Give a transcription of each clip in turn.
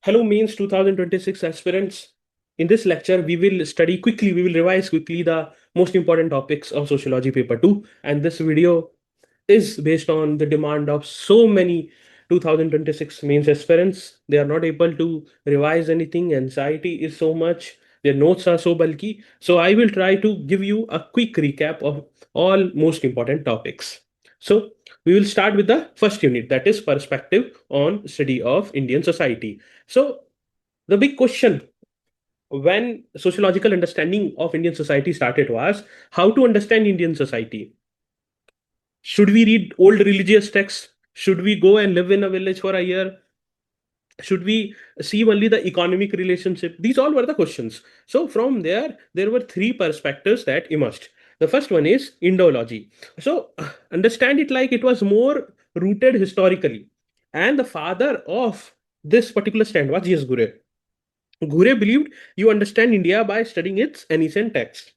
Hello, Mains 2026 aspirants. In this lecture, we will revise quickly the most important topics of Sociology Paper 2. And this video is based on the demand of so many 2026 Mains aspirants. They are not able to revise anything, anxiety is so much, their notes are so bulky. So, I will try to give you a quick recap of all most important topics. So, we will start with the first unit, that is perspective on study of Indian society. So, the big question when sociological understanding of Indian society started was how to understand Indian society. Should we read old religious texts? Should we go and live in a village for a year? Should we see only the economic relationship? These all were the questions. So, from there were three perspectives that emerged. The first one is Indology. So, understand it like it was more rooted historically. And the father of this particular stand was G.S. Ghurye. Ghurye believed you understand India by studying its ancient texts.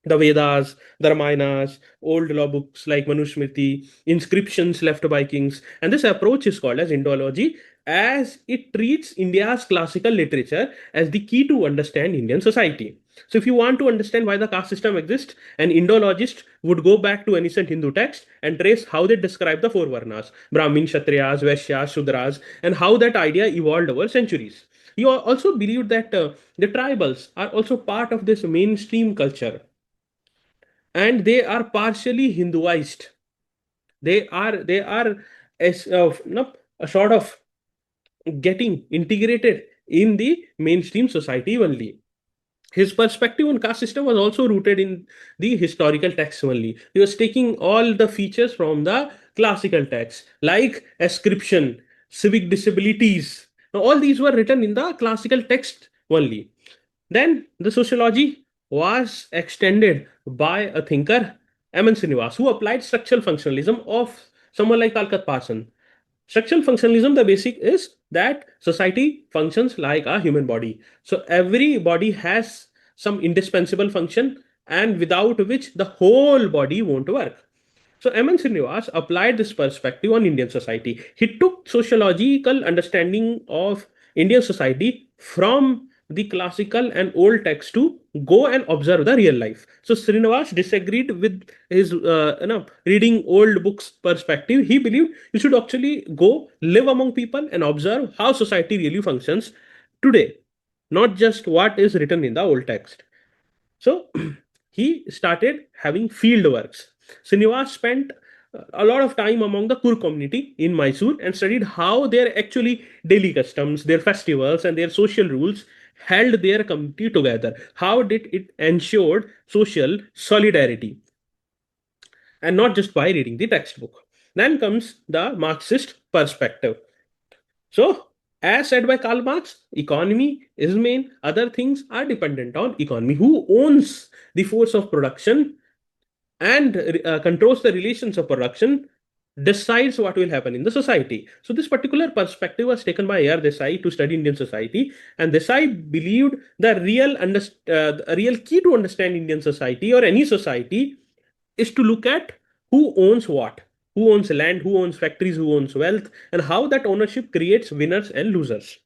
The Vedas, the Ramayanas, old law books like Manusmriti, inscriptions left by kings. And this approach is called as Indology, as it treats India's classical literature as the key to understand Indian society. So, if you want to understand why the caste system exists, an Indologist would go back to ancient Hindu text and trace how they describe the four Varnas Brahmin, Kshatriyas, Vaishyas, Shudras, and how that idea evolved over centuries. He also believed that the tribals are also part of this mainstream culture and they are partially Hinduized. They are no, a sort of getting integrated in the mainstream society only. His perspective on caste system was also rooted in the historical text only. He was taking all the features from the classical text, like ascription, civic disabilities. Now, all these were written in the classical text only. Then the sociology was extended by a thinker, M.N. Srinivas, who applied structural functionalism of someone like Kalkat Parson. Structural functionalism, the basic is that society functions like a human body. So every body has some indispensable function, and without which the whole body won't work. So M.N. Srinivas applied this perspective on Indian society. He took sociological understanding of Indian society from the classical and old text to go and observe the real life. So Srinivas disagreed with his reading old books perspective. He believed you should actually go live among people and observe how society really functions today, not just what is written in the old text. So he started having field works. Srinivas spent a lot of time among the Kur community in Mysore and studied how their actually daily customs, their festivals, and their social rules held their community together. How did it ensure social solidarity? And not just by reading the textbook. Then comes the Marxist perspective. So, as said by Karl Marx, economy is main, other things are dependent on economy. Who owns the force of production and controls the relations of production decides what will happen in the society. So, this particular perspective was taken by A.R. Desai to study Indian society, and Desai believed the real key to understand Indian society or any society is to look at who owns what, who owns land, who owns factories, who owns wealth, and how that ownership creates winners and losers.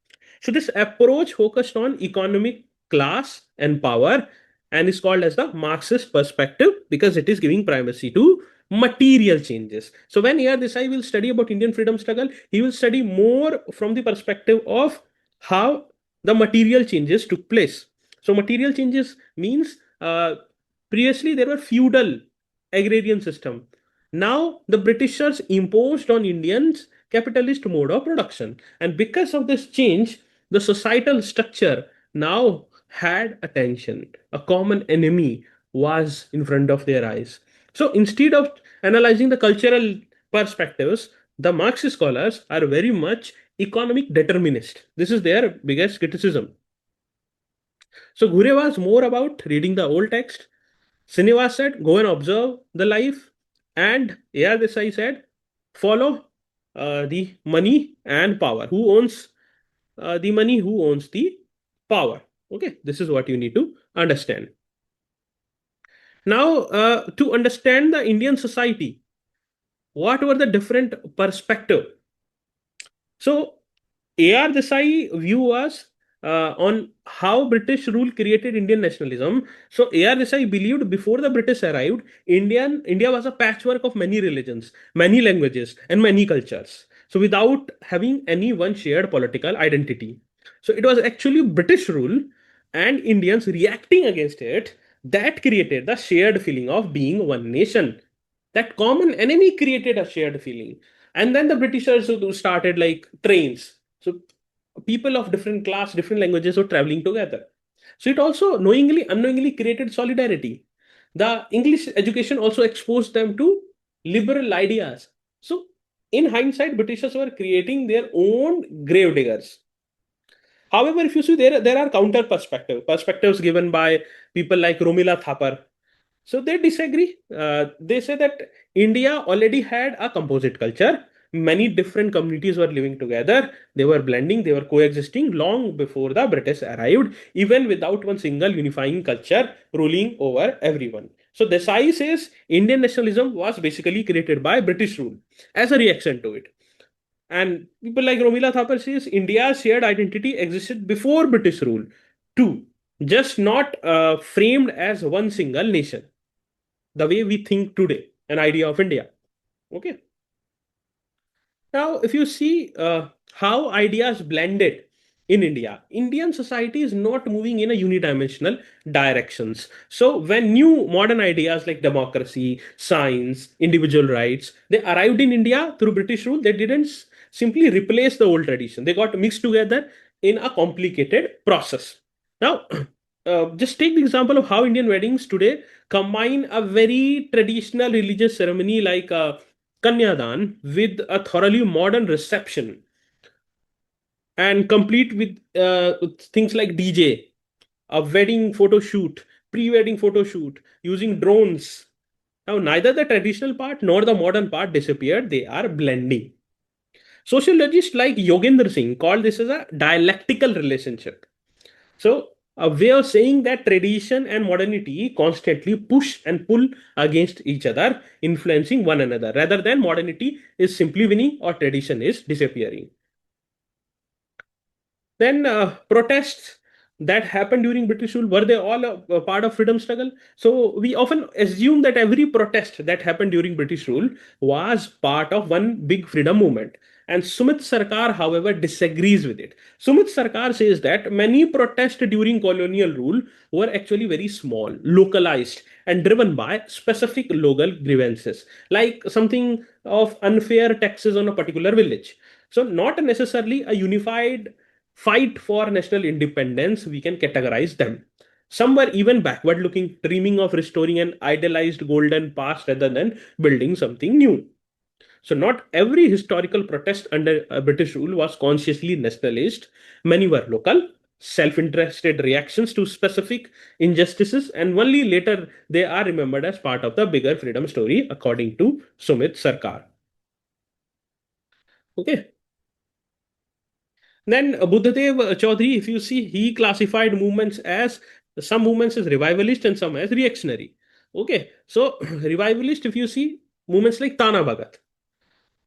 So, this approach focused on economic class and power and is called as the Marxist perspective because it is giving primacy to material changes. So, when here Desai will study about Indian freedom struggle, he will study more from the perspective of how the material changes took place. So, material changes means previously there were feudal agrarian system. Now the Britishers imposed on Indians capitalist mode of production. And because of this change, the societal structure now had a tension. A common enemy was in front of their eyes. So instead of analyzing the cultural perspectives, the Marxist scholars are very much economic determinist. This is their biggest criticism. So Ghurye was more about reading the old text. Srinivas said, go and observe the life. And A.R. Desai said, follow the money and power. Who owns the money? Who owns the power? Okay, this is what you need to understand. Now, to understand the Indian society, what were the different perspective? So, A.R. Desai view was on how British rule created Indian nationalism. So A.R. Desai believed before the British arrived, India was a patchwork of many religions, many languages, and many cultures. So without having any one shared political identity. So it was actually British rule and Indians reacting against it that created the shared feeling of being one nation. That common enemy created a shared feeling. And then the Britishers started like trains. So people of different class, different languages were traveling together. So it also knowingly, unknowingly created solidarity. The English education also exposed them to liberal ideas. So in hindsight, Britishers were creating their own grave diggers. However, if you see there are counter perspectives given by people like Romila Thapar. So they disagree. They say that India already had a composite culture. Many different communities were living together. They were blending, they were coexisting long before the British arrived, even without one single unifying culture ruling over everyone. So Desai says Indian nationalism was basically created by British rule as a reaction to it. And people like Romila Thapar says India's shared identity existed before British rule too, just not framed as one single nation the way we think today, an idea of India. Okay. Now, if you see how ideas blended in India, Indian society is not moving in a unidimensional directions. So when new modern ideas like democracy, science, individual rights, they arrived in India through British rule, they didn't simply replace the old tradition. They got mixed together in a complicated process. Now, just take the example of how Indian weddings today combine a very traditional religious ceremony like Kanyadan with a thoroughly modern reception and complete with things like DJ, a wedding photo shoot, pre wedding photo shoot using drones. Now, neither the traditional part nor the modern part disappeared, they are blending. Sociologists like Yogendra Singh call this as a dialectical relationship. So, a way of saying that tradition and modernity constantly push and pull against each other, influencing one another, rather than modernity is simply winning or tradition is disappearing. Then protests that happened during British rule, were they all a part of freedom struggle? So we often assume that every protest that happened during British rule was part of one big freedom movement. And Sumit Sarkar, however, disagrees with it. Sumit Sarkar says that many protests during colonial rule were actually very small, localized, and driven by specific local grievances, like something of unfair taxes on a particular village. So, not necessarily a unified fight for national independence, we can categorize them. Some were even backward looking, dreaming of restoring an idealized golden past rather than building something new. So, not every historical protest under British rule was consciously nationalist. Many were local, self interested reactions to specific injustices, and only later they are remembered as part of the bigger freedom story, according to Sumit Sarkar. Okay. Then Buddhadev Chaudhary, if you see, he classified movements as some movements as revivalist and some as reactionary. Okay, so revivalist, if you see, movements like Tana Bhagat,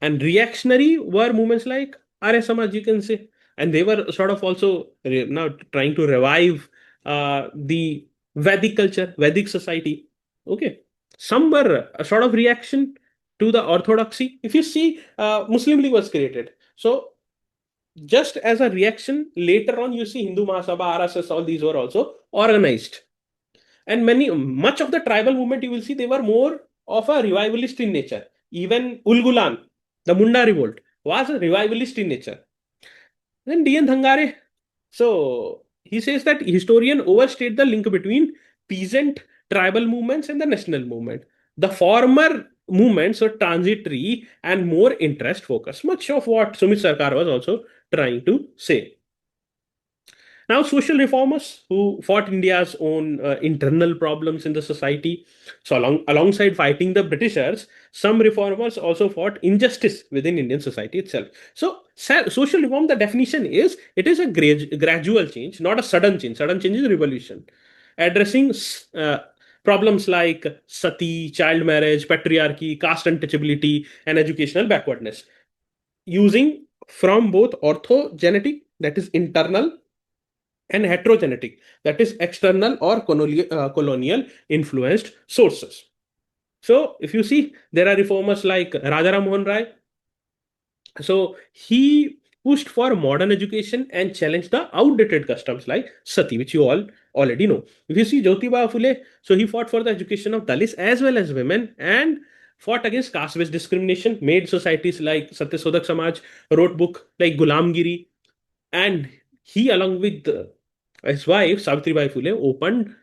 and reactionary were movements like Arya Samaj, you can say, and they were sort of also now trying to revive the Vedic culture, Vedic society. Okay, some were a sort of reaction to the orthodoxy. If you see, Muslim League was created. So just as a reaction, later on, you see Hindu Mahasabha, RSS, all these were also organized. And much of the tribal movement, you will see they were more of a revivalist in nature. Even Ulgulan, the Munda revolt, was a revivalist in nature. Then D.N. Dhangare. So he says that historian overstate the link between peasant tribal movements and the national movement. The former movements were transitory and more interest focused. Much of what Sumit Sarkar was also trying to say. Now, social reformers who fought India's own internal problems in the society. So, alongside fighting the Britishers, some reformers also fought injustice within Indian society itself. So, social reform, the definition is it is a gradual change, not a sudden change. Sudden change is revolution. Addressing uh, problems like sati, child marriage, patriarchy, caste untouchability, and educational backwardness using from both orthogenetic, that is internal, and heterogenetic, that is external or colonial influenced sources. So if you see, there are reformers like Rajaram Mohan Rai. So he pushed for modern education and challenged the outdated customs like sati, which you all already know. If you see Jyotiba Phule, so he fought for the education of Dalits as well as women and fought against caste-based discrimination, made societies like Satyasodak Samaj, wrote book like Gulamgiri, and he, along with his wife Savitribai Phule, opened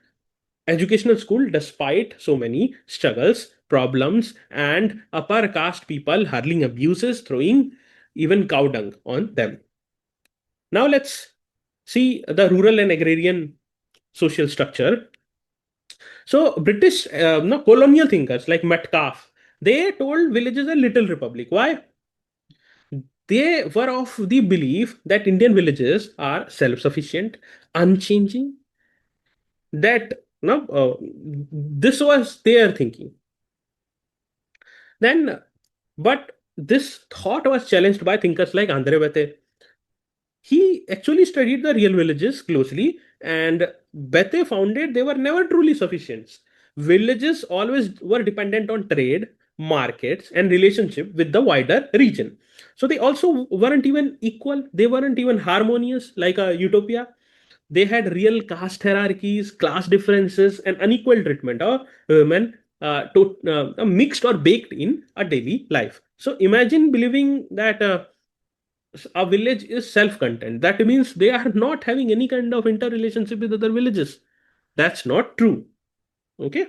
educational school despite so many struggles, problems, and upper caste people hurling abuses, throwing even cow dung on them. Now let's see the rural and agrarian social structure. So British, no, colonial thinkers like Metcalfe, they told villages a little republic. Why? They were of the belief that Indian villages are self-sufficient, unchanging. That no, this was their thinking. Then, but this thought was challenged by thinkers like Andre Bate. He actually studied the real villages closely, and Bate found it they were never truly sufficient. Villages always were dependent on trade, markets, and relationship with the wider region. So they also weren't even equal. They weren't even harmonious like a utopia. They had real caste hierarchies, class differences, and unequal treatment of women, mixed or baked in a daily life. So imagine believing that a village is self-contained. That means they are not having any kind of interrelationship with other villages. That's not true. Okay.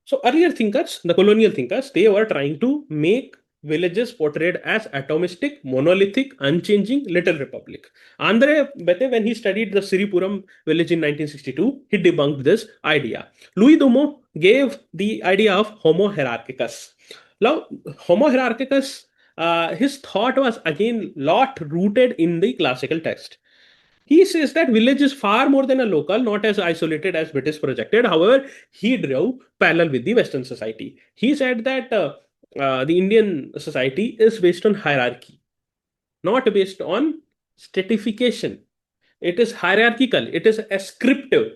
So earlier thinkers, the colonial thinkers, they were trying to make villages portrayed as atomistic, monolithic, unchanging little republic. Andre Bete, when he studied the Siripuram village in 1962, he debunked this idea. Louis Dumo gave the idea of Homo hierarchicus. Now, Homo hierarchicus, his thought was again lot rooted in the classical text. He says that village is far more than a local, not as isolated as British projected. However, he drew parallel with the Western society. He said that the Indian society is based on hierarchy, not based on stratification. It is hierarchical, it is ascriptive,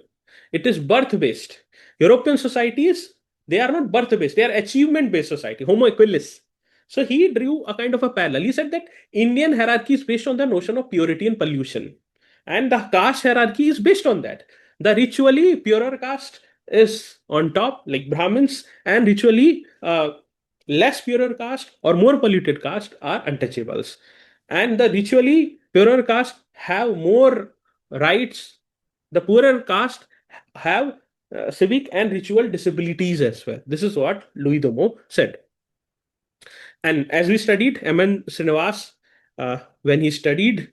it is birth based. European societies, they are not birth based, they are achievement based society, Homo equilis. So he drew a kind of a parallel. He said that Indian hierarchy is based on the notion of purity and pollution. And the caste hierarchy is based on that. The ritually purer caste is on top, like Brahmins, and ritually less purer caste or more polluted caste are untouchables. And the ritually purer caste have more rights. The poorer caste have civic and ritual disabilities as well. This is what Louis Domo said. And as we studied, M.N. Srinivas, when he studied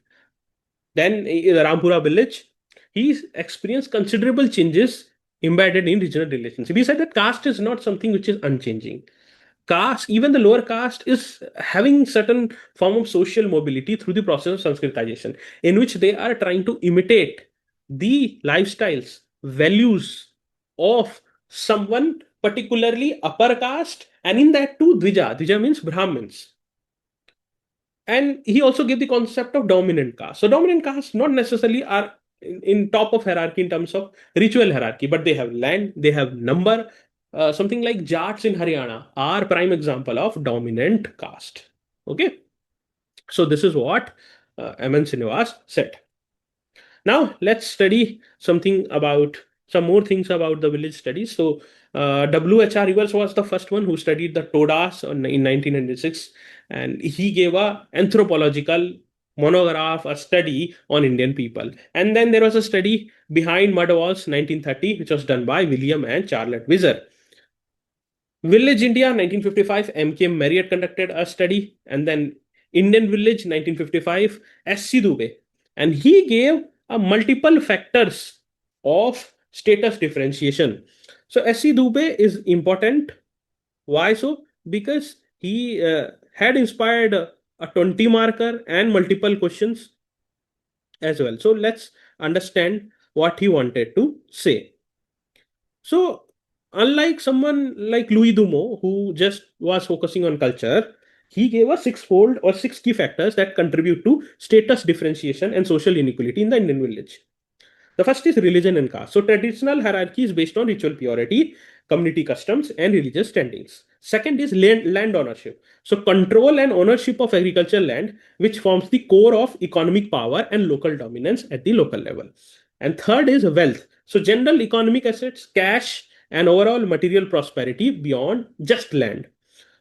then in the Rampura village, he experienced considerable changes embedded in regional relationship. He said that caste is not something which is unchanging. Caste, even the lower caste, is having certain form of social mobility through the process of Sanskritization, in which they are trying to imitate the lifestyles, values of someone, particularly upper caste, and in that too, Dvija. Dvija means Brahmins. And he also gave the concept of dominant caste. So dominant caste not necessarily are in top of hierarchy in terms of ritual hierarchy, but they have land, they have number. Something like Jats in Haryana are prime example of dominant caste. Okay, so this is what M.N. Srinivas said. Now let's study something about some more things about the village studies. So W.H.R. Rivers was the first one who studied the Todas in 1906, and he gave a anthropological monograph, a study on Indian people. And then there was a study behind mud walls 1930, which was done by William and Charlotte Whizzer. Village India 1955, M.K. Marriott conducted a study, and then Indian Village 1955, S.C. Dubey. And he gave a multiple factors of status differentiation. So S.C. Dubey is important. Why so? Because he had inspired a 20 marker and multiple questions as well. So let's understand what he wanted to say. So, unlike someone like Louis Dumo, who just was focusing on culture, He gave us six-fold or six key factors that contribute to status differentiation and social inequality in the Indian village. The first is religion and caste. So traditional hierarchy is based on ritual purity, community customs, and religious standings. Second is land ownership. So control and ownership of agricultural land, which forms the core of economic power and local dominance at the local level. And third is wealth. So general economic assets, cash, and overall material prosperity beyond just land.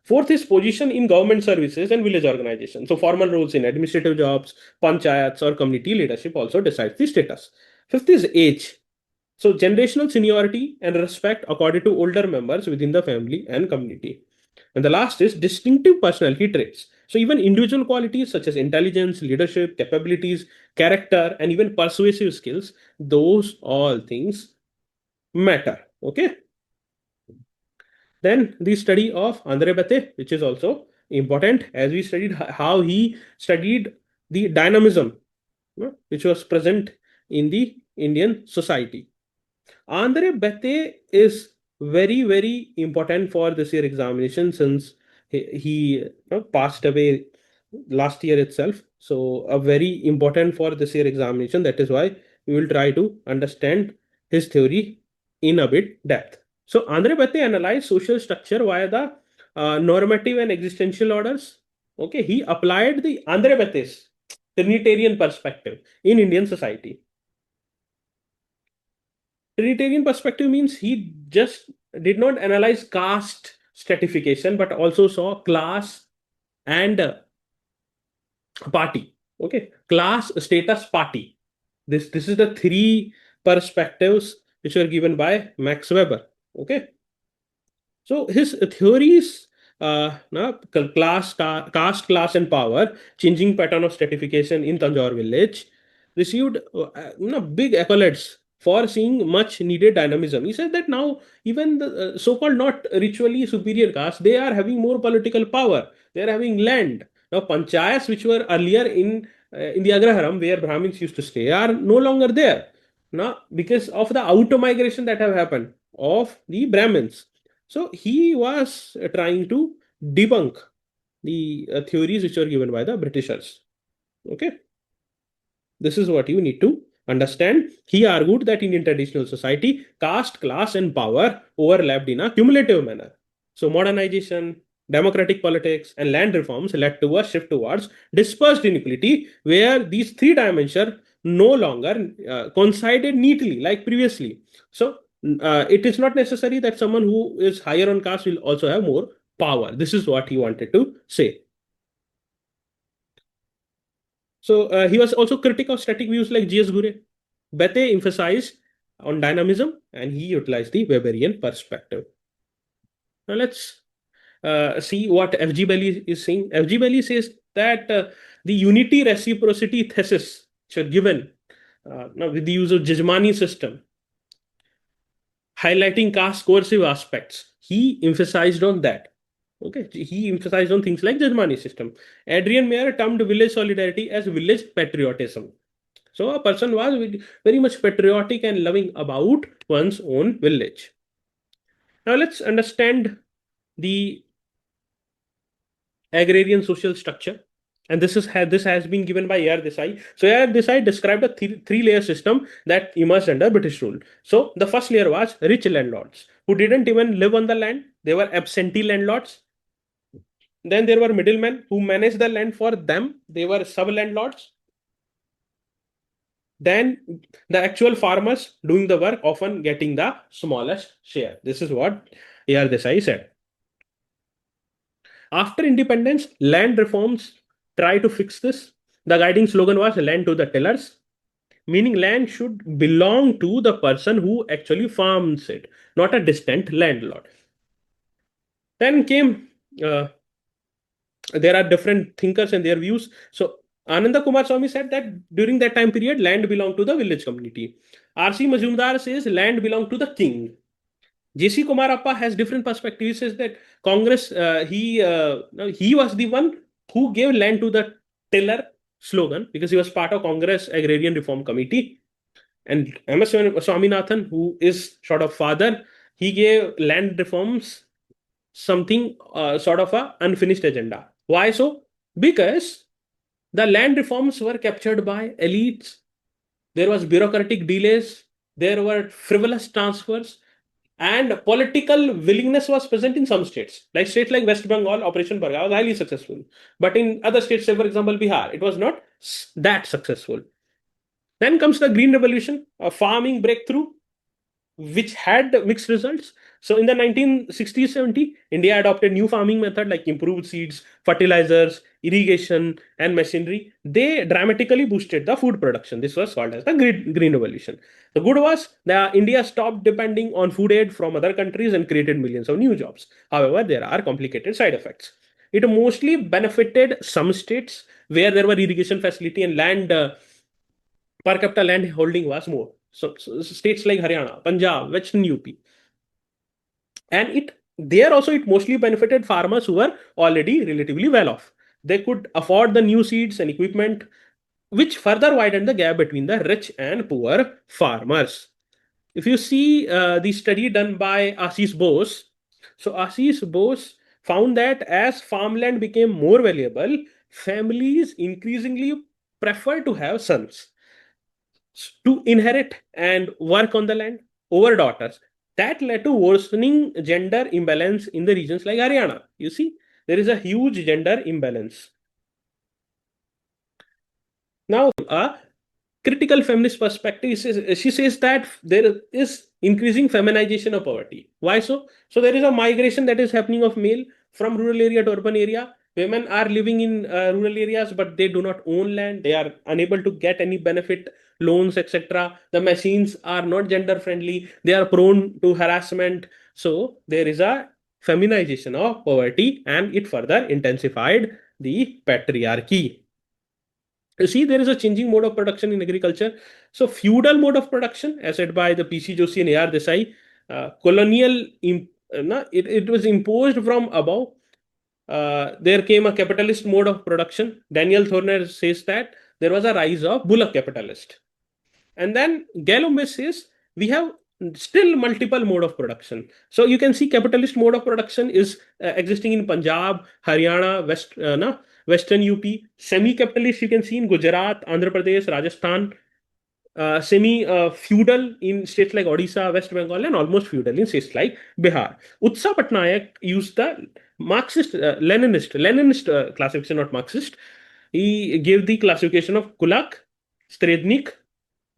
Fourth is position in government services and village organization. So formal roles in administrative jobs, panchayats, or community leadership also decides the status. Fifth is age. So generational seniority and respect accorded to older members within the family and community. And the last is distinctive personality traits. So even individual qualities such as intelligence, leadership, capabilities, character, and even persuasive skills, those all things matter. Okay. Then the study of Andre Bate, which is also important, as we studied how he studied the dynamism, which was present in the Indian society. Andre Bate is very important for this year examination, since he passed away last year itself. So a very important for this year examination. That is why we will try to understand his theory in a bit depth. So Andre Bate analyzed social structure via the normative and existential orders. Okay, he applied the Andre Bate's Trinitarian perspective in Indian society. Trinitarian perspective means he just did not analyze caste stratification, but also saw class and party. Okay, class, status, party. This is the three perspectives which were given by Max Weber. Okay, so his theories, caste, class, and power, changing pattern of stratification in Tanjore village, received big accolades for seeing much needed dynamism. He said that now even the so-called not ritually superior caste, they are having more political power. They are having land. Now panchayats, which were earlier in the Agrarian, where Brahmins used to stay, are no longer there. Now because of the auto migration that have happened of the Brahmins. So he was trying to debunk the theories which were given by the Britishers. Okay, this is what you need to understand. He argued that in traditional society, caste, class, and power overlapped in a cumulative manner. So modernization, democratic politics, and land reforms led to a shift towards dispersed inequality, where these three dimensions no longer coincided neatly like previously. So it is not necessary that someone who is higher on caste will also have more power. This is what he wanted to say. So he was also critical of static views like G.S. Ghurye. Bate emphasized on dynamism, and he utilized the Weberian perspective. Now let's see what F.G. Belly is saying. F.G. Belly says that the unity reciprocity thesis, which are given now with the use of Jajmani system, highlighting caste coercive aspects, he emphasized on that. Okay, he emphasized on things like Jajmani system. Adrian Mayer termed village solidarity as village patriotism. So a person was very much patriotic and loving about one's own village. Now let's understand the agrarian social structure. And this has been given by A.R. Desai. So A.R. Desai described a three-layer system that emerged under British rule. So the first layer was rich landlords who didn't even live on the land. They were absentee landlords. Then there were middlemen who managed the land for them. They were sub-landlords. Then the actual farmers doing the work, often getting the smallest share. This is what A.R. Desai said. After independence, land reforms try to fix this. The guiding slogan was land to the tillers, meaning land should belong to the person who actually farms it, not a distant landlord. Then came, there are different thinkers and their views. So Ananda Kumar Swami said that during that time period, land belonged to the village community. R.C. Majumdar says land belonged to the king. J.C. Kumar Appa has different perspective. He says that Congress, he was the one who gave land to the tiller slogan because he was part of Congress Agrarian Reform Committee. And M.S. Swaminathan, who is sort of father, he gave land reforms something sort of a unfinished agenda. Why so? Because the land reforms were captured by elites. There was bureaucratic delays. There were frivolous transfers, and political willingness was present in some states. Like states like West Bengal, Operation Barga was highly successful. But in other states, say for example Bihar, it was not that successful. Then comes the Green Revolution, a farming breakthrough, which had mixed results. So in the 1960s, 70, India adopted new farming method like improved seeds, fertilizers, irrigation, and machinery. They dramatically boosted the food production. This was called as the Green Revolution. The good was that India stopped depending on food aid from other countries and created millions of new jobs. However, there are complicated side effects. It mostly benefited some states where there were irrigation facility and land per capita land holding was more. So states like Haryana, Punjab, Western UP, and it there also it mostly benefited farmers who were already relatively well off. They could afford the new seeds and equipment, which further widened the gap between the rich and poor farmers. If you see the study done by Ashish Bose, so Ashish Bose found that as farmland became more valuable, families increasingly prefer to have sons to inherit and work on the land over daughters. That led to worsening gender imbalance in the regions like Haryana. You see, there is a huge gender imbalance. Now, a critical feminist perspective, she says that there is increasing feminization of poverty. Why so? So there is a migration that is happening of male from rural area to urban area. Women are living in rural areas, but they do not own land. They are unable to get any benefit, loans, etc. The machines are not gender friendly. They are prone to harassment. So there is a feminization of poverty, and it further intensified the patriarchy. You see, there is a changing mode of production in agriculture. So, feudal mode of production, as said by the PC Joshi and AR Desai, colonial, it was imposed from above. There came a capitalist mode of production. Daniel Thorner says that there was a rise of bullock capitalist. And then Galloway says we have still multiple mode of production. So you can see capitalist mode of production is existing in Punjab, Haryana, Western UP. Semi-capitalist you can see in Gujarat, Andhra Pradesh, Rajasthan. Semi-feudal in states like Odisha, West Bengal, and almost feudal in states like Bihar. Utsa Patnaik used the Marxist, Leninist classification, not Marxist. He gave the classification of Kulak, Strednik,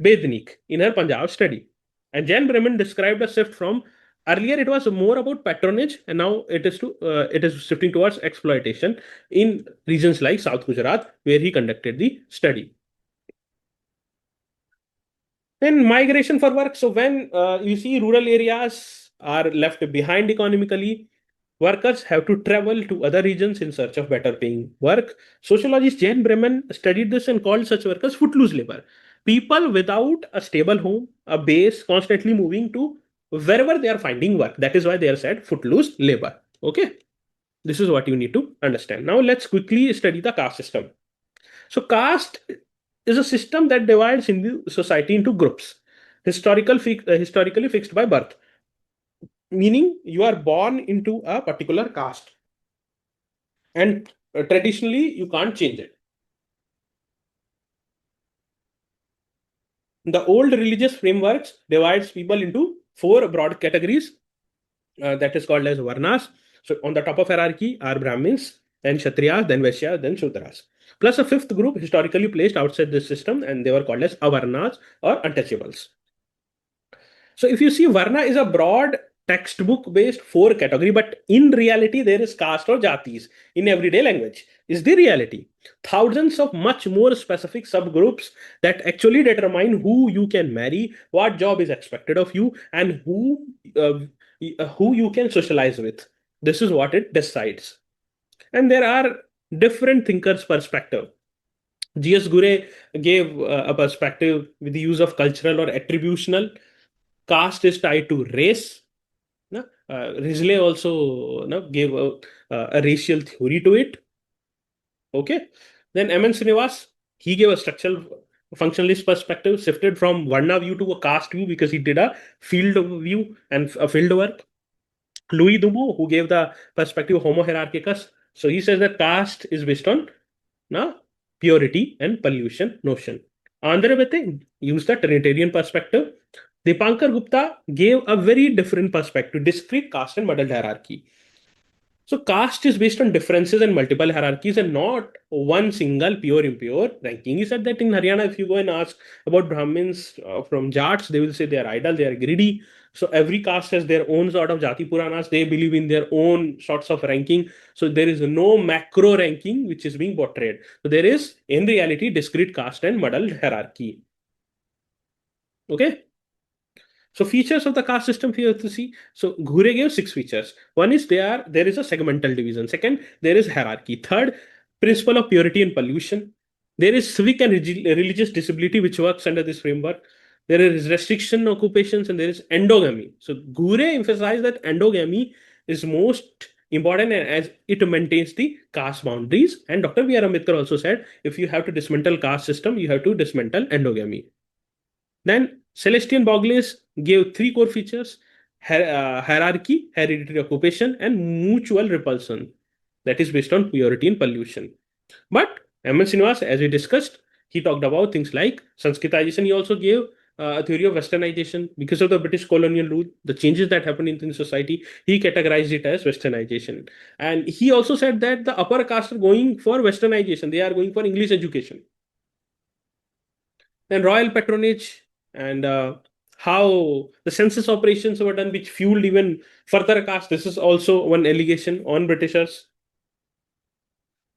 Bednik in her Punjab study. And Jan Bremen described a shift from earlier it was more about patronage, and now it is shifting towards exploitation in regions like South Gujarat, where he conducted the study. Then migration for work. So when you see rural areas are left behind economically, workers have to travel to other regions in search of better paying work. Sociologist Jane Bremen studied this and called such workers footloose labor. People without a stable home, a base, constantly moving to wherever they are finding work. That is why they are said footloose labor. Okay. This is what you need to understand. Now let's quickly study the caste system. So caste is a system that divides Hindu society into groups, historically fixed by birth, meaning you are born into a particular caste, and traditionally you can't change it. The old religious frameworks divides people into four broad categories, that is called as varnas. So on the top of hierarchy are Brahmins, then Kshatriyas, then Vaishyas, then Shudras. Plus a fifth group historically placed outside this system, and they were called as avarnas or untouchables. So if you see, Varna is a broad textbook based four category, but in reality, there is caste or jatis in everyday language. Is the reality. Thousands of much more specific subgroups that actually determine who you can marry, what job is expected of you, and who you can socialize with. This is what it decides. And there are different thinkers' perspective. G.S. Ghurye gave a perspective with the use of cultural or attributional. Caste is tied to race. No? Risley also gave a racial theory to it. Okay. Then M.N. Srinivas, he gave a structural functionalist perspective, shifted from Varna view to a caste view because he did a field view and a field work. Louis Dumont, who gave the perspective Homo hierarchicus, So he says that caste is based on purity and pollution notion. Andre Bete used the Trinitarian perspective. Dipankar Gupta gave a very different perspective, discrete caste and model hierarchy. So caste is based on differences and multiple hierarchies and not one single pure impure ranking. He said that in Haryana, if you go and ask about Brahmins from Jats, they will say they are idle, they are greedy. So every caste has their own sort of Jati Puranas. They believe in their own sorts of ranking. So there is no macro ranking which is being portrayed. So there is in reality discrete caste and model hierarchy. Okay. So features of the caste system here to see. So Ghurye gave 6 features. One is there is a segmental division. Second, there is hierarchy. Third, principle of purity and pollution. There is civic and religious disability which works under this framework. There is restriction occupations and there is endogamy. So Ghurye emphasized that endogamy is most important as it maintains the caste boundaries. And Dr. B.R. Ambedkar also said if you have to dismantle caste system, you have to dismantle endogamy. Then Celestian Bogles gave 3 core features: hierarchy, hereditary occupation, and mutual repulsion. That is based on purity and pollution. But M.N. Srinivas, as we discussed, he talked about things like Sanskritization. He also gave a theory of westernization because of the British colonial rule, the changes that happened in the society. He categorized it as westernization. And he also said that the upper caste are going for westernization, they are going for English education. Then royal patronage and how the census operations were done, which fueled even further caste. This is also one allegation on Britishers.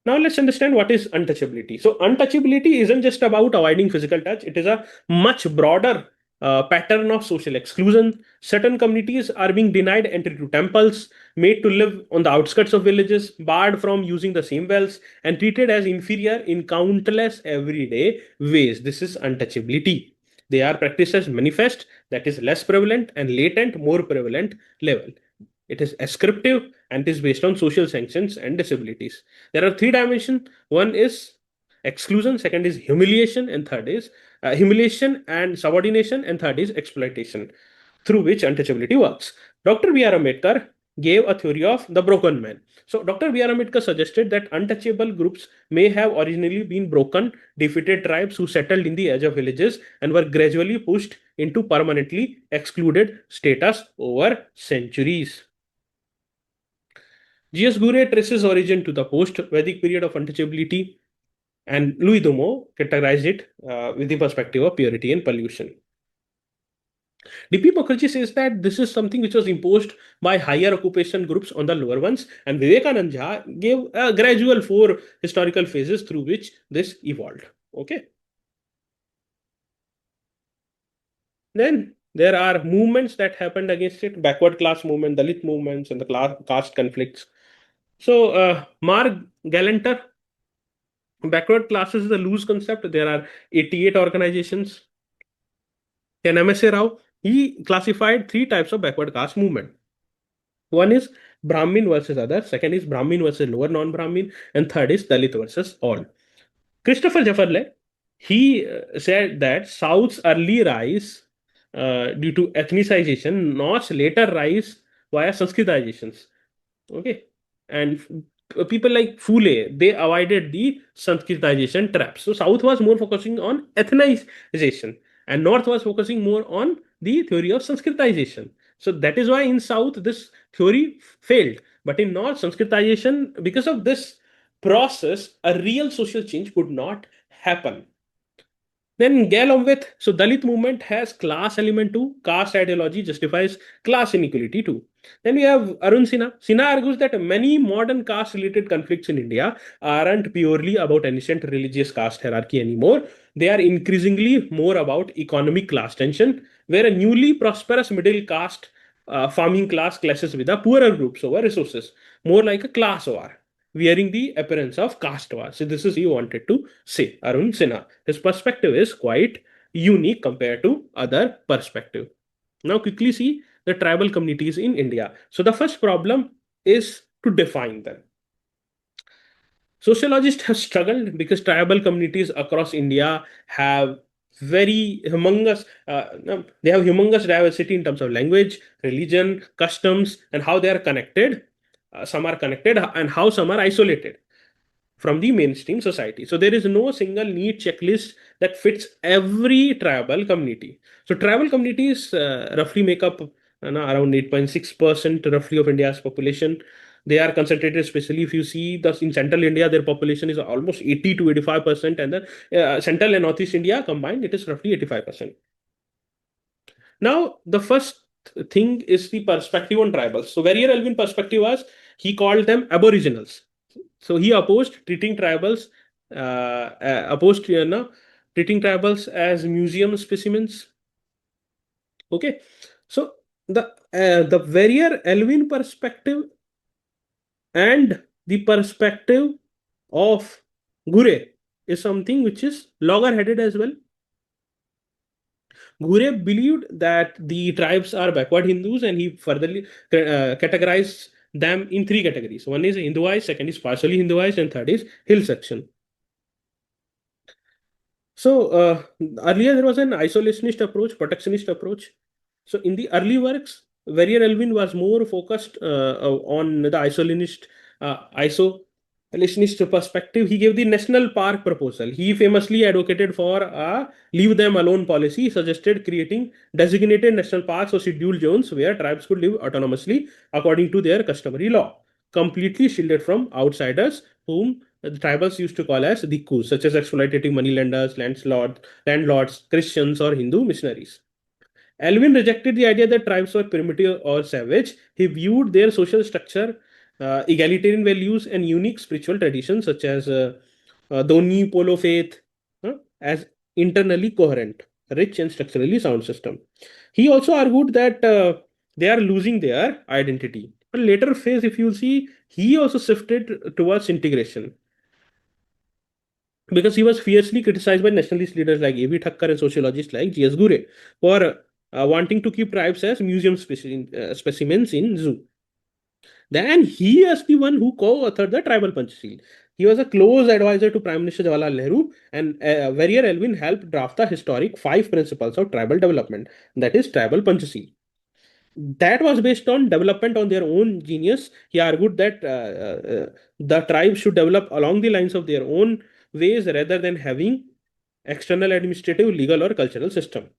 Now let's understand what is untouchability. So untouchability isn't just about avoiding physical touch. It is a much broader pattern of social exclusion. Certain communities are being denied entry to temples, made to live on the outskirts of villages, barred from using the same wells, and treated as inferior in countless everyday ways. This is untouchability. They are practiced as manifest, that is less prevalent, and latent, more prevalent level. It is ascriptive and is based on social sanctions and disabilities. There are 3 dimensions. One is exclusion, second is humiliation, and third is humiliation and subordination, and third is exploitation, through which untouchability works. Dr. B.R. Ambedkar gave a theory of the broken man. So, Dr. B.R. Ambedkar suggested that untouchable groups may have originally been broken, defeated tribes who settled in the edge of villages and were gradually pushed into permanently excluded status over centuries. G.S. Ghurye traces origin to the post-Vedic period of untouchability, and Louis Dumo categorized it with the perspective of purity and pollution. D.P. Mukherjee says that this is something which was imposed by higher occupation groups on the lower ones, and Vivekanand Jha gave a gradual 4 historical phases through which this evolved. Okay. Then there are movements that happened against it: backward class movement, Dalit movements, and the caste conflicts. So, Mark Galanter, backward classes is a loose concept. There are 88 organizations. Then M.S.A. Rao, he classified 3 types of backward caste movement. One is Brahmin versus other, second is Brahmin versus lower non-Brahmin, and third is Dalit versus all. Christopher Jaffarle, he said that South's early rise due to ethnicization, North's later rise via Sanskritizations. Okay. And people like Phule, they avoided the Sanskritization traps. So South was more focusing on ethnization and North was focusing more on the theory of Sanskritization. So that is why in South this theory failed. But in North, Sanskritization, because of this process, a real social change could not happen. Then get along with, so Dalit movement has class element too. Caste ideology justifies class inequality too. Then we have Arun Sinha. Sinha argues that many modern caste related conflicts in India aren't purely about ancient religious caste hierarchy anymore. They are increasingly more about economic class tension, where a newly prosperous middle caste farming class clashes with the poorer groups over resources, more like a class war wearing the appearance of caste war. So this is he wanted to say, Arun Sinha. His perspective is quite unique compared to other perspective. Now quickly see the tribal communities in India. So the first problem is to define them. Sociologists have struggled because tribal communities across India have very humongous, no, they have humongous diversity in terms of language, religion, customs, and how they are connected. some are connected, and how some are isolated from the mainstream society. So there is no single neat checklist that fits every tribal community. So tribal communities roughly make up around 8.6% roughly of India's population. They are concentrated, especially if you see in central India, their population is almost 80 to 85%, and the central and northeast India combined, it is roughly 85%. Now, the first thing is the perspective on tribals. So, Warrior Elvin perspective was he called them aboriginals. So he opposed treating tribals as museum specimens. Okay, so the Warrior Elvin perspective and the perspective of Ghurye is something which is logger-headed as well. Ghurye believed that the tribes are backward Hindus, and he furtherly categorized them in three categories. One is Hinduized, second is partially Hinduized, and third is hill section. So earlier there was an isolationist approach, protectionist approach. So in the early works, Warrior Elvin was more focused on the isolationist perspective. He gave the national park proposal. He famously advocated for a leave them alone policy. He suggested creating designated national parks or scheduled zones where tribes could live autonomously according to their customary law, completely shielded from outsiders whom the tribals used to call as dikkus, such as exploitative moneylenders, landlords, Christians, or Hindu missionaries. Alvin rejected the idea that tribes were primitive or savage. He viewed their social structure, egalitarian values, and unique spiritual traditions, such as Doni Polo faith, as internally coherent, rich, and structurally sound system. He also argued that they are losing their identity. But later phase, if you see, he also shifted towards integration, because he was fiercely criticized by nationalist leaders like A.V. Thakkar and sociologists like G.S. Ghurye for wanting to keep tribes as museum specimens in zoo. Then he is the one who co-authored the tribal Panchasheel. He was a close advisor to Prime Minister Jawaharlal Nehru, and Warrior Elvin helped draft the historic 5 principles of tribal development, that is tribal Panchasheel. That was based on development on their own genius. He argued that the tribe should develop along the lines of their own ways rather than having external administrative, legal, or cultural system.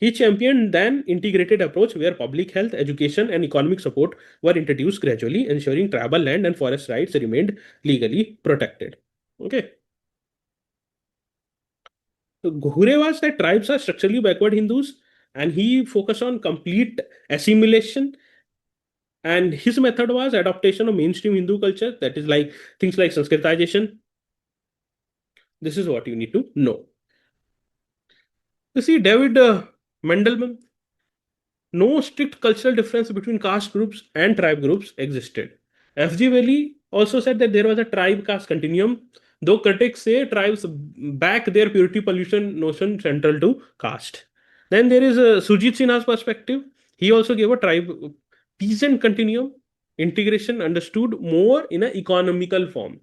He championed then integrated approach where public health, education, and economic support were introduced gradually, ensuring tribal land and forest rights remained legally protected. Okay. So Ghurye was that tribes are structurally backward Hindus, and he focused on complete assimilation. And his method was adaptation of mainstream Hindu culture, that is like things like Sanskritization. This is what you need to know. You see, David Mendelman, no strict cultural difference between caste groups and tribe groups existed. F.G. Valley also said that there was a tribe caste continuum, though critics say tribes back their purity pollution notion central to caste. Then there is Sujit Sinha's perspective. He also gave a tribe peasant continuum, integration understood more in an economical form.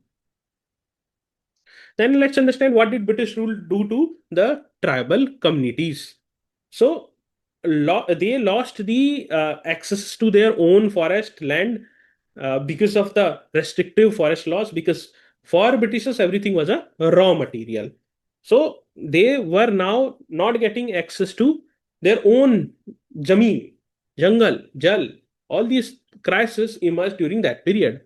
Then let's understand what did British rule do to the tribal communities. So they lost the access to their own forest land because of the restrictive forest laws. Because for Britishers, everything was a raw material. So they were now not getting access to their own jameen, jungle, jal. All these crises emerged during that period.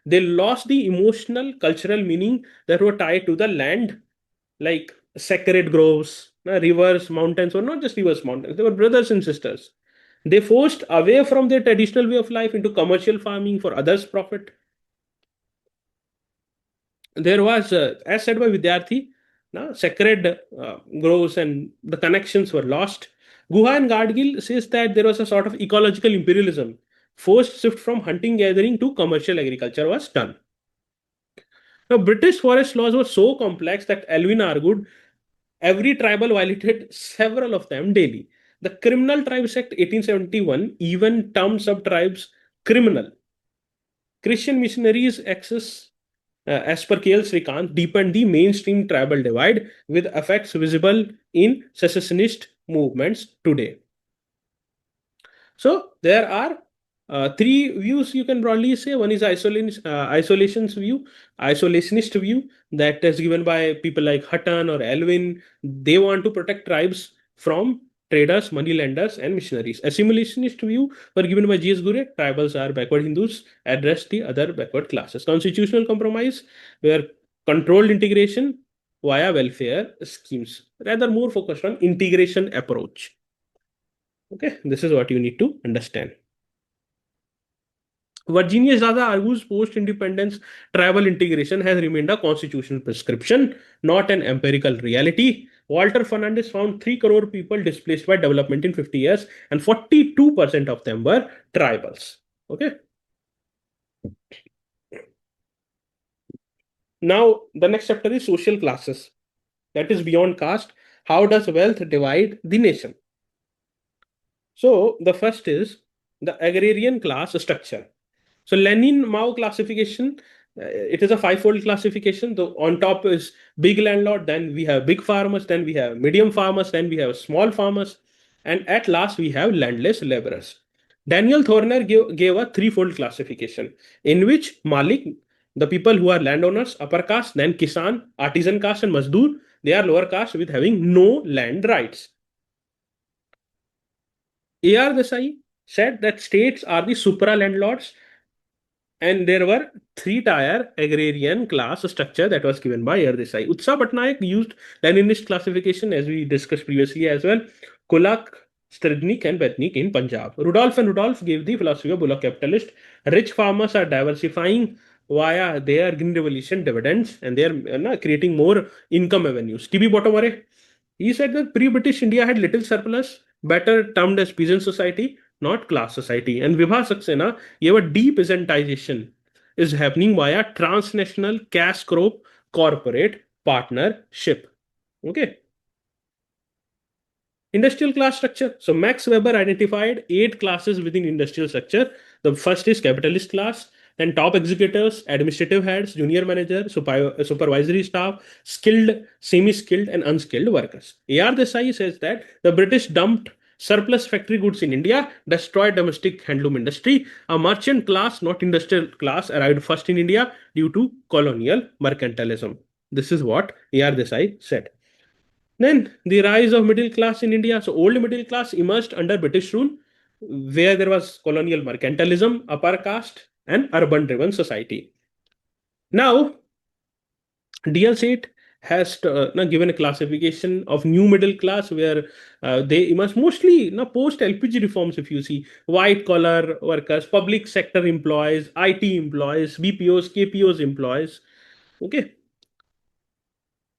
They lost the emotional, cultural meaning that were tied to the land, like sacred groves, rivers, mountains, or not just rivers, mountains. They were brothers and sisters. They forced away from their traditional way of life into commercial farming for others' profit. There was, as said by Vidyarthi, sacred groves and the connections were lost. Guha and Gadgil says that there was a sort of ecological imperialism. Forced shift from hunting gathering to commercial agriculture was done. Now, British forest laws were so complex that Elvin argued every tribal violated several of them daily. The Criminal Tribes Act 1871 even termed sub tribes criminal. Christian missionaries' access, as per KL Srikant, deepened the mainstream tribal divide with effects visible in secessionist movements today. So, there are Three views you can broadly say. One is isolationist view that is given by people like Hutton or Elwin. They want to protect tribes from traders, moneylenders, and missionaries. Assimilationist view were given by G.S. Ghurye. Tribals are backward Hindus, address the other backward classes. Constitutional compromise, where controlled integration via welfare schemes, rather more focused on integration approach. Okay, this is what you need to understand. Virginia Zada argues post-independence tribal integration has remained a constitutional prescription, not an empirical reality. Walter Fernandez found 3 crore people displaced by development in 50 years, and 42% of them were tribals. Okay. Now, the next chapter is social classes. That is beyond caste. How does wealth divide the nation? So, the first is the agrarian class structure. So Lenin Mao classification, it is a five-fold classification. The on top is big landlord, then we have big farmers, then we have medium farmers, then we have small farmers, and at last we have landless laborers. Daniel Thorner gave a threefold classification in which Malik, the people who are landowners, upper caste, then Kisan, artisan caste, and Mazdoor, they are lower caste with having no land rights. A.R. Desai said that states are the supra landlords, and there were three-tier agrarian class structure that was given by Desai. Utsa Patnaik used Leninist classification as we discussed previously as well. Kulak, Stridnik, and Betnik in Punjab. Rudolph and Rudolph gave the philosophy of bullock capitalist. Rich farmers are diversifying via their green revolution dividends, and they are creating more income avenues. TB Bottomare, he said that pre-British India had little surplus, better termed as peasant society, not class society. And Vibha Saxena gave a depeasantization is happening via transnational cash crop corporate partnership. Okay. Industrial class structure. So Max Weber identified 8 classes within industrial structure. The first is capitalist class, then top executors, administrative heads, junior manager, supervisory staff, skilled, semi-skilled, and unskilled workers. A.R. Desai says that the British dumped surplus factory goods in India, destroyed domestic handloom industry. A merchant class, not industrial class, arrived first in India due to colonial mercantilism. This is what A.R. Desai said. Then the rise of middle class in India. So old middle class emerged under British rule, where there was colonial mercantilism, upper caste, and urban-driven society. Now, DL State has given a classification of new middle class where they emerge mostly post LPG reforms. If you see white collar workers, public sector employees, IT employees, BPOs, KPOs employees. Okay,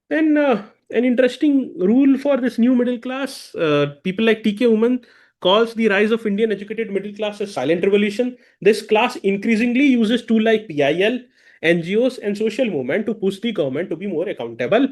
and an interesting rule for this new middle class, people like TK Woman calls the rise of Indian educated middle class a silent revolution. This class increasingly uses tools like PIL, NGOs, and social movement to push the government to be more accountable,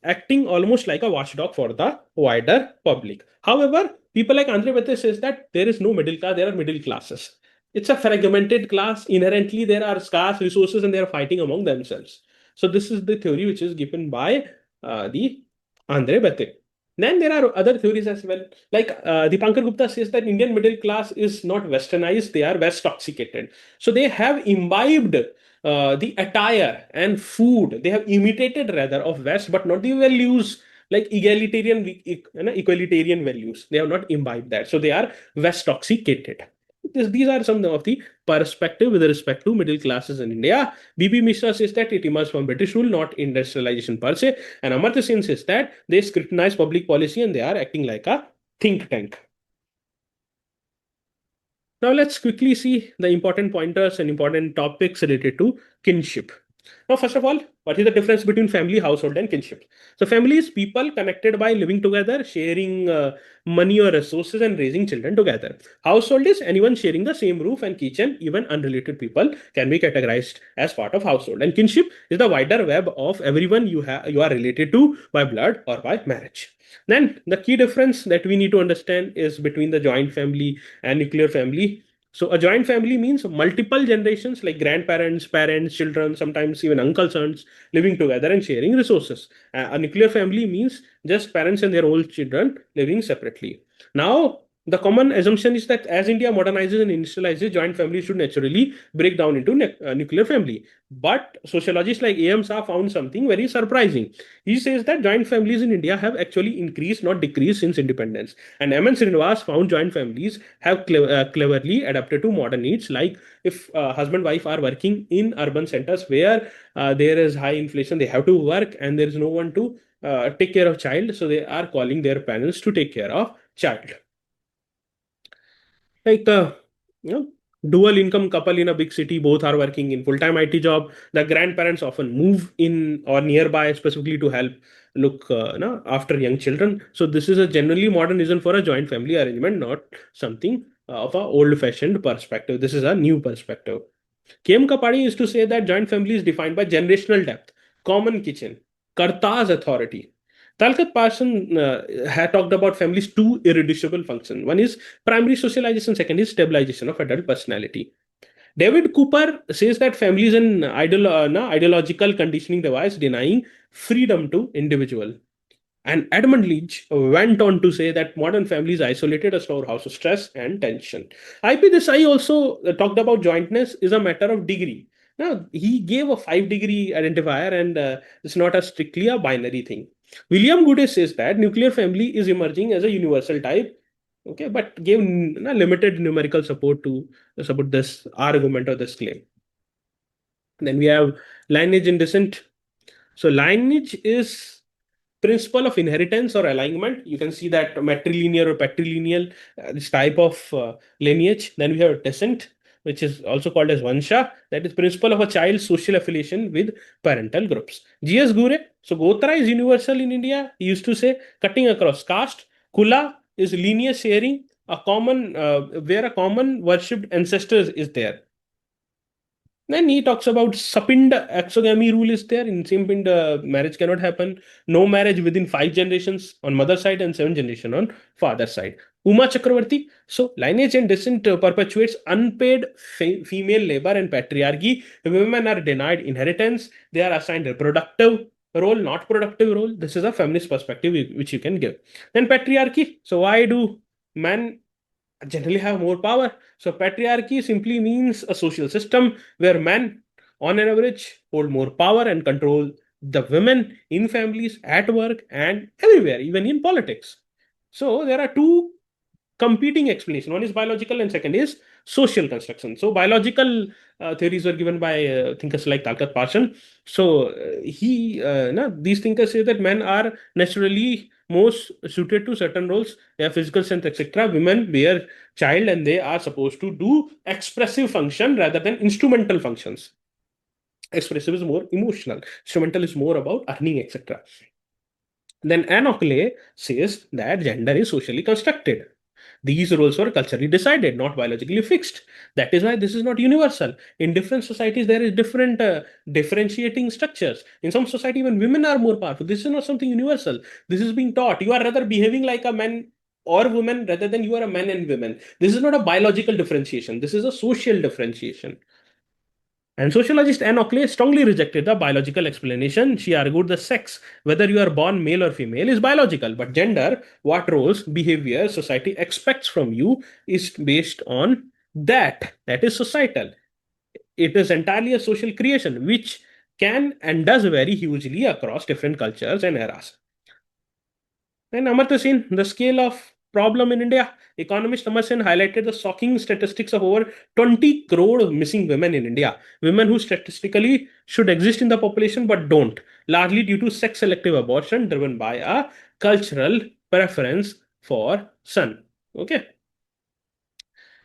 acting almost like a watchdog for the wider public. However, people like Andre Bate says that there is no middle class, there are middle classes. It's a fragmented class. Inherently, there are scarce resources and they are fighting among themselves. So this is the theory which is given by the Andre Bate. Then there are other theories as well. Like Dipankar Gupta says that Indian middle class is not westernized, they are west toxicated. So they have imbibed the attire and food, they have imitated rather of West, but not the values like equalitarian values. They have not imbibed that. So they are west toxicated. These are some of the perspective with respect to middle classes in India. B.P. Mishra says that it emerged from British rule, not industrialization per se. And Amartya Sen says that they scrutinize public policy and they are acting like a think tank. Now let's quickly see the important pointers and important topics related to kinship. Now, first of all, what is the difference between family, household, and kinship? So, family is people connected by living together, sharing money or resources, and raising children together. Household is anyone sharing the same roof and kitchen, even unrelated people can be categorized as part of household. And kinship is the wider web of everyone you are related to by blood or by marriage. Then, the key difference that we need to understand is between the joint family and nuclear family. So a joint family means multiple generations like grandparents, parents, children, sometimes even uncles, aunts living together and sharing resources. A nuclear family means just parents and their old children living separately. Now, The common assumption is that as India modernizes and industrializes, joint families should naturally break down into nuclear family. But sociologists like A.M. Shah found something very surprising. He says that joint families in India have actually increased, not decreased, since independence. And M. N. Srinivas found joint families have cleverly adapted to modern needs, like if husband wife are working in urban centers where there is high inflation, they have to work and there is no one to take care of child, so they are calling their parents to take care of child. Like you know dual income couple in a big city, both are working in full-time IT job. The grandparents often move in or nearby specifically to help look after young children. So this is a generally modern reason for a joint family arrangement, not something of a old-fashioned perspective. This is a new perspective. Kem Kapadi is to say that joint family is defined by generational depth, common kitchen, Karta's authority. Talcott Parson had talked about families' two irreducible functions. One is primary socialization, second is stabilization of adult personality. David Cooper says that family is an ideological conditioning device denying freedom to individual. And Edmund Leach went on to say that modern families isolated a storehouse of stress and tension. IP Desai also talked about jointness is a matter of degree. Now, he gave a 5-degree identifier, and it's not a strictly a binary thing. William Ghurye says that nuclear family is emerging as a universal type, okay, but gave limited numerical support to support this argument or this claim. Then we have lineage and descent. So lineage is principle of inheritance or alignment. You can see that matrilineal or patrilineal, this type of lineage. Then we have descent, which is also called as vansha, that is principle of a child's social affiliation with parental groups. G.S. Ghurye, so Gotra is universal in India. He used to say cutting across caste. Kula is lineage sharing, a common where a common worshipped ancestors is there. Then he talks about Sapinda exogamy rule is there. In Simpinda, marriage cannot happen. No marriage within 5 generations on mother side and 7 generation on father side. Uma Chakravarti. So lineage and descent perpetuates unpaid female labor and patriarchy. Women are denied inheritance. They are assigned reproductive role, not productive role. This is a feminist perspective which you can give. Then patriarchy. So why do men generally have more power? So patriarchy simply means a social system where men, on an average, hold more power and control the women in families, at work, and everywhere, even in politics. So there are two competing explanations. One is biological and second is social construction. So biological theories were given by thinkers like Talcott Parson. So these thinkers say that men are naturally most suited to certain roles. They have physical strength, etc. Women bear child and they are supposed to do expressive function rather than instrumental functions. Expressive is more emotional. Instrumental is more about earning, etc. Then Anoclay says that gender is socially constructed. These roles were culturally decided, not biologically fixed. That is why this is not universal. In different societies, there is different differentiating structures. In some society, even women are more powerful. This is not something universal. This is being taught. You are rather behaving like a man or woman rather than you are a man and women. This is not a biological differentiation. This is a social differentiation. And sociologist Anne Oakley strongly rejected the biological explanation. She argued the sex, whether you are born male or female, is biological, but gender, what roles, behavior society expects from you, is based on that. That is societal. It is entirely a social creation, which can and does vary hugely across different cultures and eras. And Amartya Sen, the scale of problem in India. Economist Amartya Sen highlighted the shocking statistics of over 20 crore missing women in India. Women who statistically should exist in the population but don't, largely due to sex selective abortion driven by a cultural preference for son. Okay.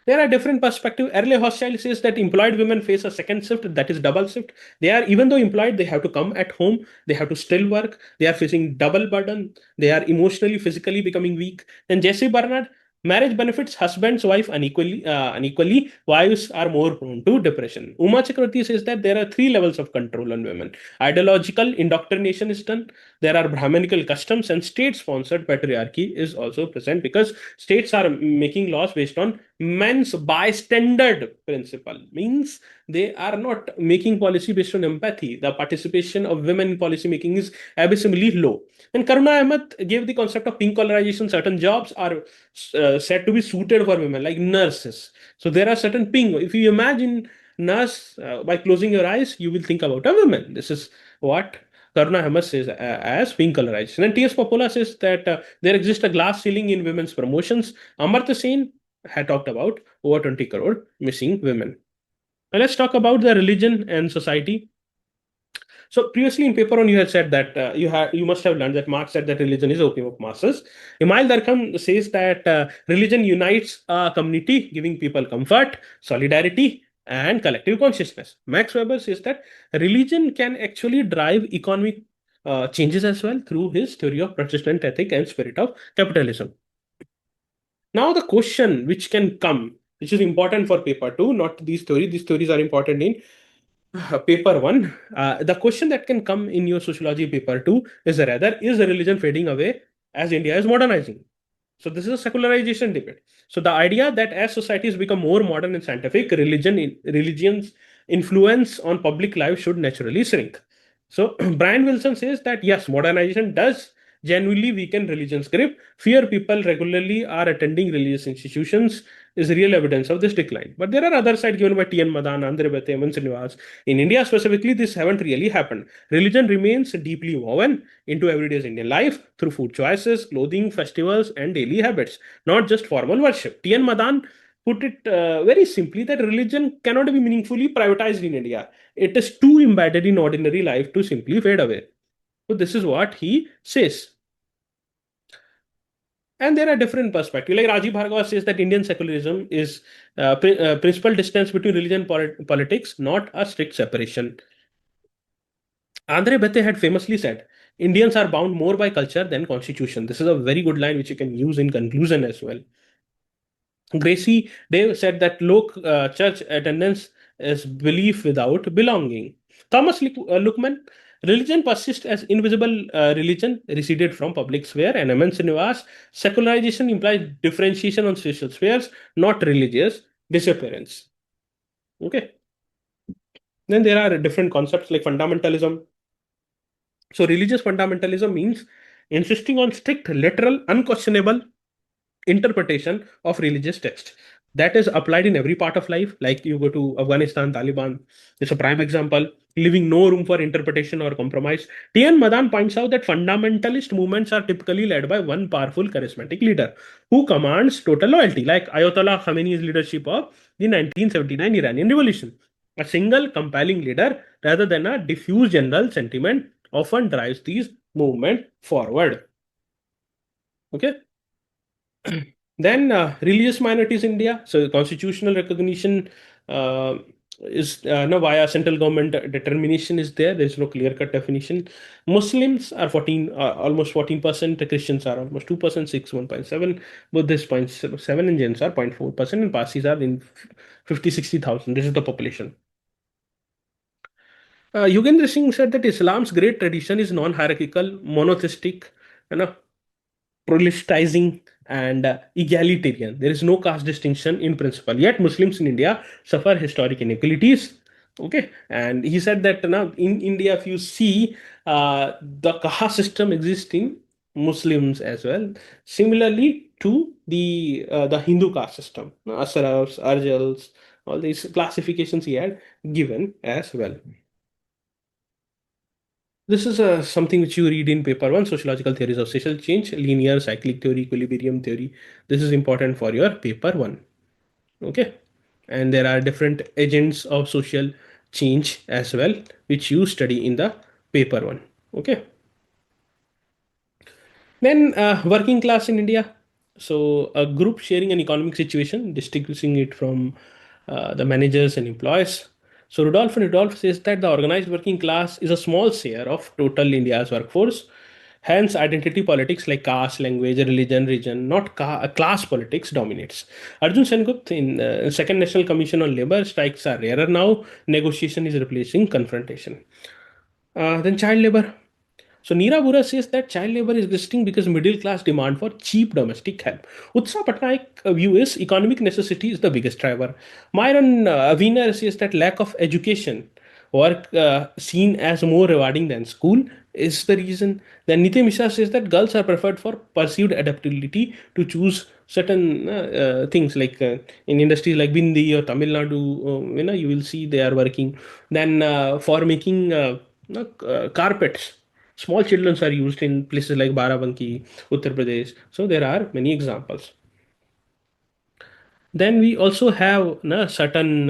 There are different perspectives. Early Hochschild says that employed women face a second shift, that is double shift. They are, even though employed, they have to come at home, they have to still work, they are facing double burden, they are emotionally, physically becoming weak. Then Jesse Bernard, marriage benefits husbands, wife unequally. Wives are more prone to depression. Uma Chakravarti says that there are 3 levels of control on women. Ideological indoctrination is done. There are Brahminical customs and state-sponsored patriarchy is also present because states are making laws based on men's bystander principle, means they are not making policy based on empathy. The participation of women in policy making is abysmally low. And Karuna Ahmed gave the concept of pink colorization. Certain jobs are said to be suited for women, like nurses. So there are certain pink. If you imagine nurse by closing your eyes, you will think about a woman. This is what Karuna Ahmed says as pink colorization. And T.S. Popola says that there exists a glass ceiling in women's promotions. Amartya Sen had talked about over 20 crore missing women. Now let's talk about the religion and society. So previously in paper one, you had said that you must have learned that Marx said that religion is opium of masses. Imail Darkham says that religion unites a community, giving people comfort, solidarity, and collective consciousness. Max Weber says that religion can actually drive economic changes as well through his theory of Protestant ethic and spirit of capitalism. Now the question which can come, which is important for paper two, not these theories. These theories are important in paper one. The question that can come in your sociology paper two is rather, is the religion fading away as India is modernizing? So this is a secularization debate. So the idea that as societies become more modern and scientific, religion's influence on public life should naturally shrink. So Brian Wilson says that yes, modernization does genuinely weaken religion's grip. Fewer people regularly are attending religious institutions is real evidence of this decline. But there are other sides given by T.N. Madan, Andre Bete, Srinivas. In India specifically, this haven't really happened. Religion remains deeply woven into everyday's Indian life through food choices, clothing, festivals, and daily habits, not just formal worship. T.N. Madan put it very simply that religion cannot be meaningfully privatized in India. It is too embedded in ordinary life to simply fade away. So this is what he says. And there are different perspectives. Like Rajiv Bhargava says that Indian secularism is principal distance between religion and politics, not a strict separation. Andre Bhate had famously said, Indians are bound more by culture than constitution. This is a very good line which you can use in conclusion as well. Gracie Dave said that low church attendance is belief without belonging. Thomas Lookman, religion persists as invisible religion receded from public sphere. And M.N. Srinivas, secularization implies differentiation on social spheres, not religious disappearance. Okay. Then there are different concepts like fundamentalism. So religious fundamentalism means insisting on strict, literal, unquestionable interpretation of religious text that is applied in every part of life. Like you go to Afghanistan, Taliban, it's a prime example, leaving no room for interpretation or compromise. T.N. Madan points out that fundamentalist movements are typically led by one powerful charismatic leader who commands total loyalty, like Ayatollah Khamenei's leadership of the 1979 Iranian Revolution. A single compelling leader rather than a diffuse general sentiment often drives these movements forward. Okay. Then religious minorities in India. So constitutional recognition is no via central government determination is there. There is no clear cut definition. Muslims are 14, almost 14%. Christians are almost 2%, 6 1.7. Buddhists 0.7, and Jains are 0.4%, and Parsis are in 50 60,000. This is the population. Yogendra Singh said that Islam's great tradition is non-hierarchical, monotheistic, you know, proselytizing, and egalitarian. There is no caste distinction in principle. Yet Muslims in India suffer historic inequalities. Okay, and he said that now in India, if you see the caste system exists in Muslims as well. Similarly to the Hindu caste system, Asrafs, Arjals, all these classifications he had given as well. This is something which you read in paper one, sociological theories of social change, linear, cyclic theory, equilibrium theory. This is important for your paper one. Okay. And there are different agents of social change as well, which you study in the paper one. Okay. Then working class in India. So a group sharing an economic situation, distinguishing it from the managers and employees. So Rudolph says that the organized working class is a small share of total India's workforce. Hence, identity politics like caste, language, religion, region, not class politics dominates. Arjun Sengupt in Second National Commission on Labour, strikes are rarer now. Negotiation is replacing confrontation. Then child labor. So Neera Bura says that child labor is existing because middle class demand for cheap domestic help. Utsa Patnaik's view is economic necessity is the biggest driver. Myron Wiener says that lack of education, work seen as more rewarding than school, is the reason. Then Nitya Mishra says that girls are preferred for perceived adaptability to choose certain things like in industries like Bindi or Tamil Nadu, you will see they are working. Then for making carpets, small children are used in places like Barabanki, Uttar Pradesh. So there are many examples. Then we also have certain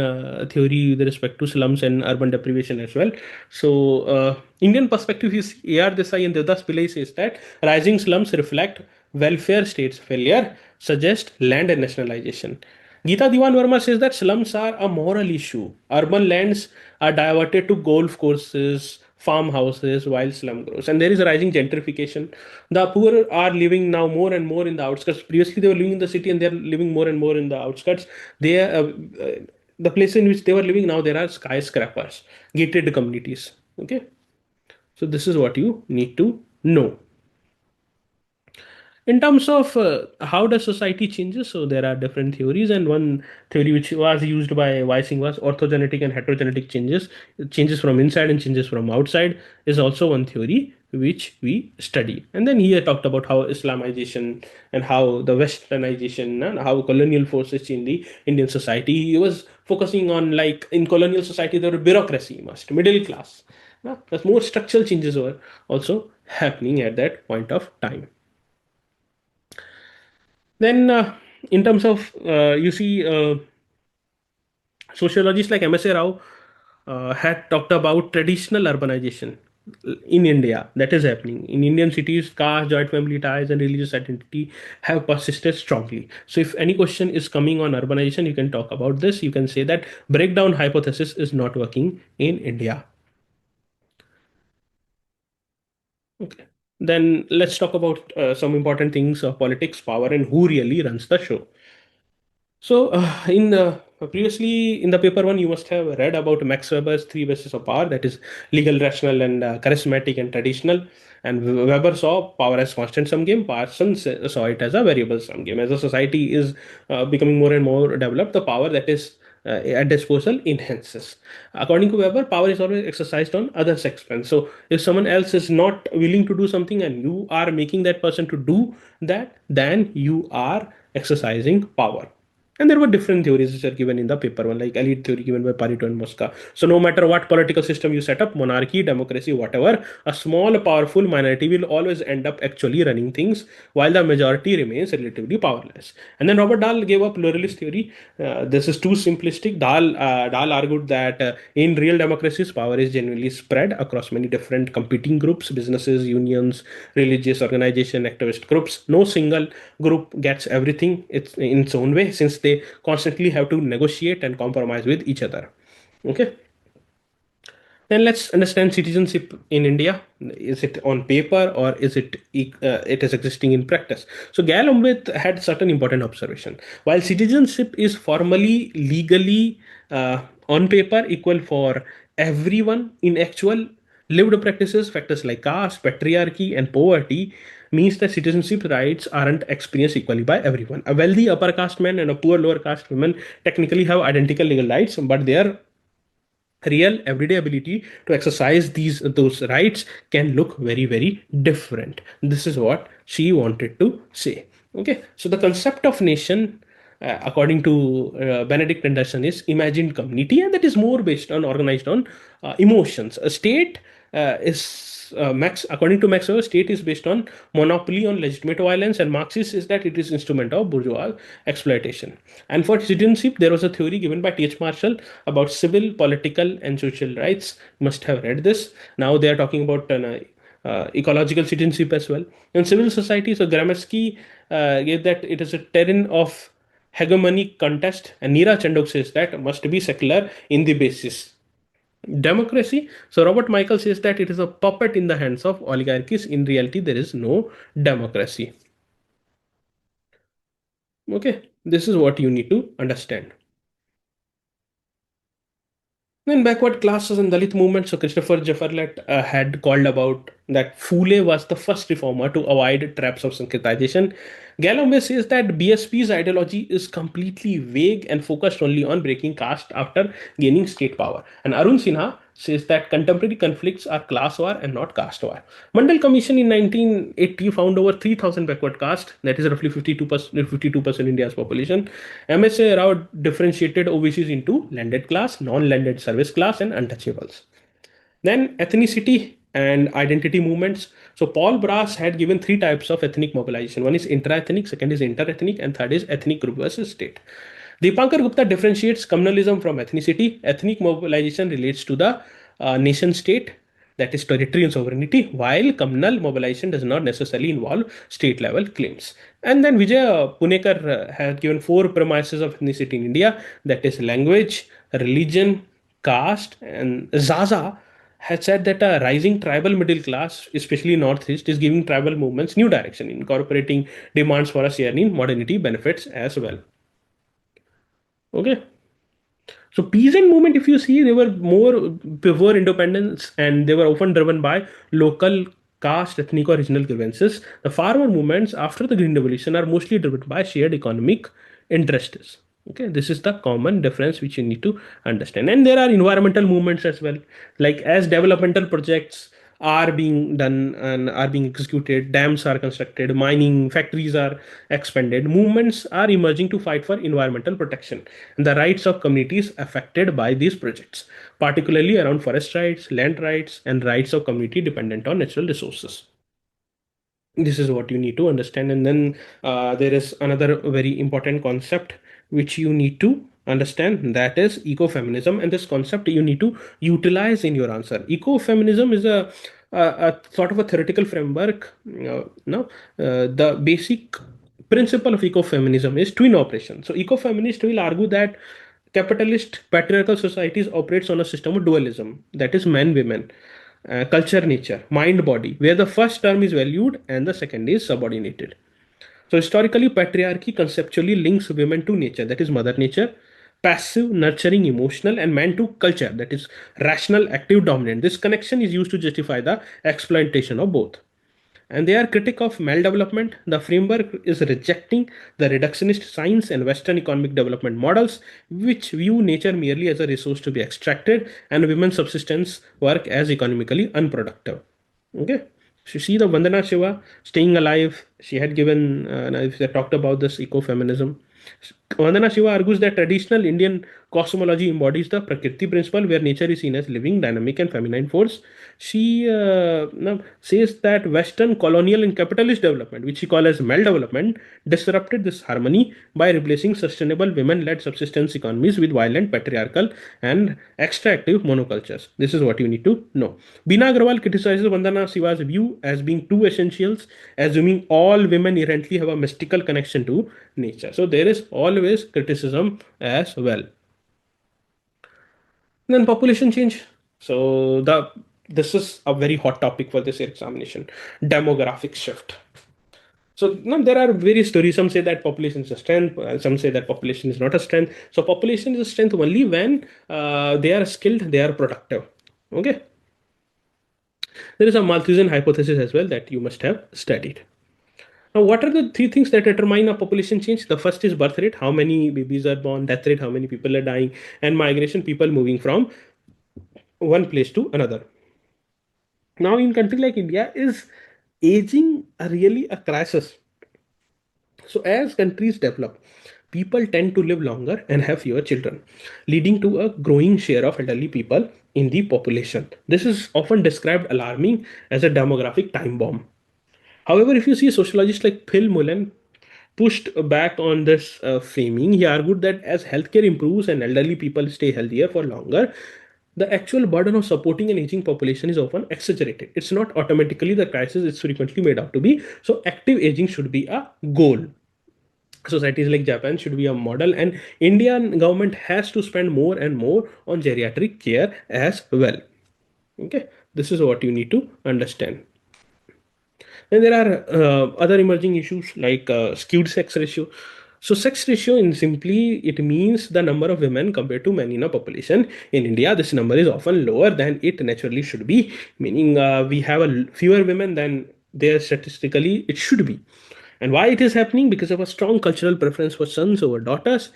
theory with respect to slums and urban deprivation as well. So Indian perspective is A.R. Desai and Devdas Pillai says that rising slums reflect welfare state's failure, suggest land and nationalization. Geeta Diwan Verma says that slums are a moral issue. Urban lands are diverted to golf courses, farmhouses, while slum grows. And there is a rising gentrification. The poor are living now more and more in the outskirts. Previously, they were living in the city and they're living more and more in the outskirts. They the place in which they were living now, there are skyscrapers, gated communities. Okay. So this is what you need to know. In terms of how does society changes, so there are different theories, and one theory which was used by Weissing was orthogenetic and heterogenetic changes, changes from inside and changes from outside, is also one theory which we study. And then he talked about how Islamization and how the westernization and how colonial forces in the Indian society. He was focusing on, like, in colonial society there were bureaucracy must middle class. There's more structural changes were also happening at that point of time. Then, in terms of you see, sociologists like M.S.A. Rao had talked about traditional urbanization in India that is happening. In Indian cities, caste, joint family ties, and religious identity have persisted strongly. So, if any question is coming on urbanization, you can talk about this. You can say that breakdown hypothesis is not working in India. Okay. Then let's talk about some important things of politics, power, and who really runs the show. So, in the previously in the paper one, you must have read about Max Weber's three bases of power, that is legal, rational, and charismatic and traditional. And Weber saw power as constant sum game. Parsons saw it as a variable sum game. As a society is becoming more and more developed, the power that is at disposal enhances. According to Weber, power is always exercised on others' expense. So, if someone else is not willing to do something and you are making that person to do that, then you are exercising power. And there were different theories which are given in the paper one, like elite theory given by Pareto and Mosca. So no matter what political system you set up, monarchy, democracy, whatever, a small powerful minority will always end up actually running things, while the majority remains relatively powerless. And then Robert Dahl gave a pluralist theory. This is too simplistic. Dahl argued that in real democracies, power is genuinely spread across many different competing groups, businesses, unions, religious organization, activist groups. No single group gets everything it's in its own way, since they constantly have to negotiate and compromise with each other. Okay. Then let's understand citizenship in India. Is it on paper or is it is existing in practice? So Gail Ambed had certain important observation. While citizenship is formally legally on paper equal for everyone, in actual lived practices, factors like caste, patriarchy, and poverty means that citizenship rights aren't experienced equally by everyone. A wealthy upper caste man and a poor lower caste woman technically have identical legal rights, but their real everyday ability to exercise those rights can look very different. This is what she wanted to say. Okay, so the concept of nation, according to Benedict Anderson, is imagined community, and that is more based on organized on emotions. A state is Max, according to Max Weber, state is based on monopoly on legitimate violence, and Marxist is that it is instrument of bourgeois exploitation. And for citizenship, there was a theory given by T.H. Marshall about civil, political, and social rights. You must have read this. Now they are talking about ecological citizenship as well. And civil society, so Gramsci gave that it is a terrain of hegemony contest, and Neera Chandok says that must be secular in the basis. Democracy, so Robert Michael says that it is a puppet in the hands of oligarchies. In reality, there is no democracy. Okay, this is what you need to understand. Then backward classes and Dalit movement. So Christopher Jefferlet had called about that Phule was the first reformer to avoid traps of Sankritization. Galloway says that BSP's ideology is completely vague and focused only on breaking caste after gaining state power. And Arun Sinha says that contemporary conflicts are class war and not caste war. Mandal Commission in 1980 found over 3,000 backward caste, that is roughly 52% India's population. MSA Rao differentiated OBCs into landed class, non-landed service class, and untouchables. Then ethnicity and identity movements. So Paul Brass had given three types of ethnic mobilization. One is intra-ethnic, second is inter-ethnic, and third is ethnic group versus state. Dipankar Gupta differentiates communalism from ethnicity. Ethnic mobilization relates to the nation state, that is territory and sovereignty, while communal mobilization does not necessarily involve state level claims. And then Vijay Punekar has given four premises of ethnicity in India, that is language, religion, caste, and Zaza has said that a rising tribal middle class, especially northeast, is giving tribal movements new direction, incorporating demands for a share in modernity benefits as well. Okay. So peasant movement, if you see, they were more before independence and they were often driven by local caste, ethnic or regional grievances. The farmer movements after the Green Revolution are mostly driven by shared economic interests. Okay, this is the common difference which you need to understand. And there are environmental movements as well, like as developmental projects are being done and are being executed, dams are constructed, mining factories are expanded, movements are emerging to fight for environmental protection and the rights of communities affected by these projects, particularly around forest rights, land rights, and rights of community dependent on natural resources. This is what you need to understand. And then there is another very important concept which you need to understand, that is ecofeminism. And this concept you need to utilize in your answer. Ecofeminism is a sort of a theoretical framework. No, the basic principle of ecofeminism is twin operation. So ecofeminists will argue that capitalist patriarchal societies operates on a system of dualism, that is man women, culture nature, mind body, where the first term is valued and the second is subordinated. So historically patriarchy conceptually links women to nature, that is mother nature, passive nurturing emotional, and man to culture, that is rational active dominant. This connection is used to justify the exploitation of both, and they are critic of maldevelopment. The framework is rejecting the reductionist science and Western economic development models, which view nature merely as a resource to be extracted and women's subsistence work as economically unproductive. Okay. So see the Vandana Shiva staying alive. She had given, if they talked about this ecofeminism. Vandana Shiva argues that traditional Indian cosmology embodies the Prakriti principle, where nature is seen as living, dynamic, and feminine force. She says that Western colonial and capitalist development, which she calls as maldevelopment, disrupted this harmony by replacing sustainable women-led subsistence economies with violent patriarchal and extractive monocultures. This is what you need to know. Bina Agrawal criticizes Vandana Shiva's view as being too essentials, assuming all women inherently have a mystical connection to nature. So there is always criticism as well. And then population change. So the this is a very hot topic for this examination. Demographic shift. So now there are various stories. Some say that population is a strength. Some say that population is not a strength. So population is a strength only when they are skilled, they are productive. Okay. There is a Malthusian hypothesis as well that you must have studied. Now, what are the three things that determine a population change? The first is birth rate, how many babies are born, death rate, how many people are dying, and migration, people moving from one place to another. Now, in country like India, is aging really a crisis? So, as countries develop, people tend to live longer and have fewer children, leading to a growing share of elderly people in the population. This is often described alarming as a demographic time bomb. However, if you see sociologists like Phil Mullen pushed back on this framing, he argued that as healthcare improves and elderly people stay healthier for longer, the actual burden of supporting an aging population is often exaggerated. It's not automatically the crisis it's frequently made out to be. So, active aging should be a goal. Societies like Japan should be a model, and Indian government has to spend more and more on geriatric care as well. Okay, this is what you need to understand. Then there are other emerging issues like skewed sex ratio. So sex ratio in simply it means the number of women compared to men in a population. In India, this number is often lower than it naturally should be, meaning we have fewer women than there statistically it should be. And why it is happening? Because of a strong cultural preference for sons over daughters,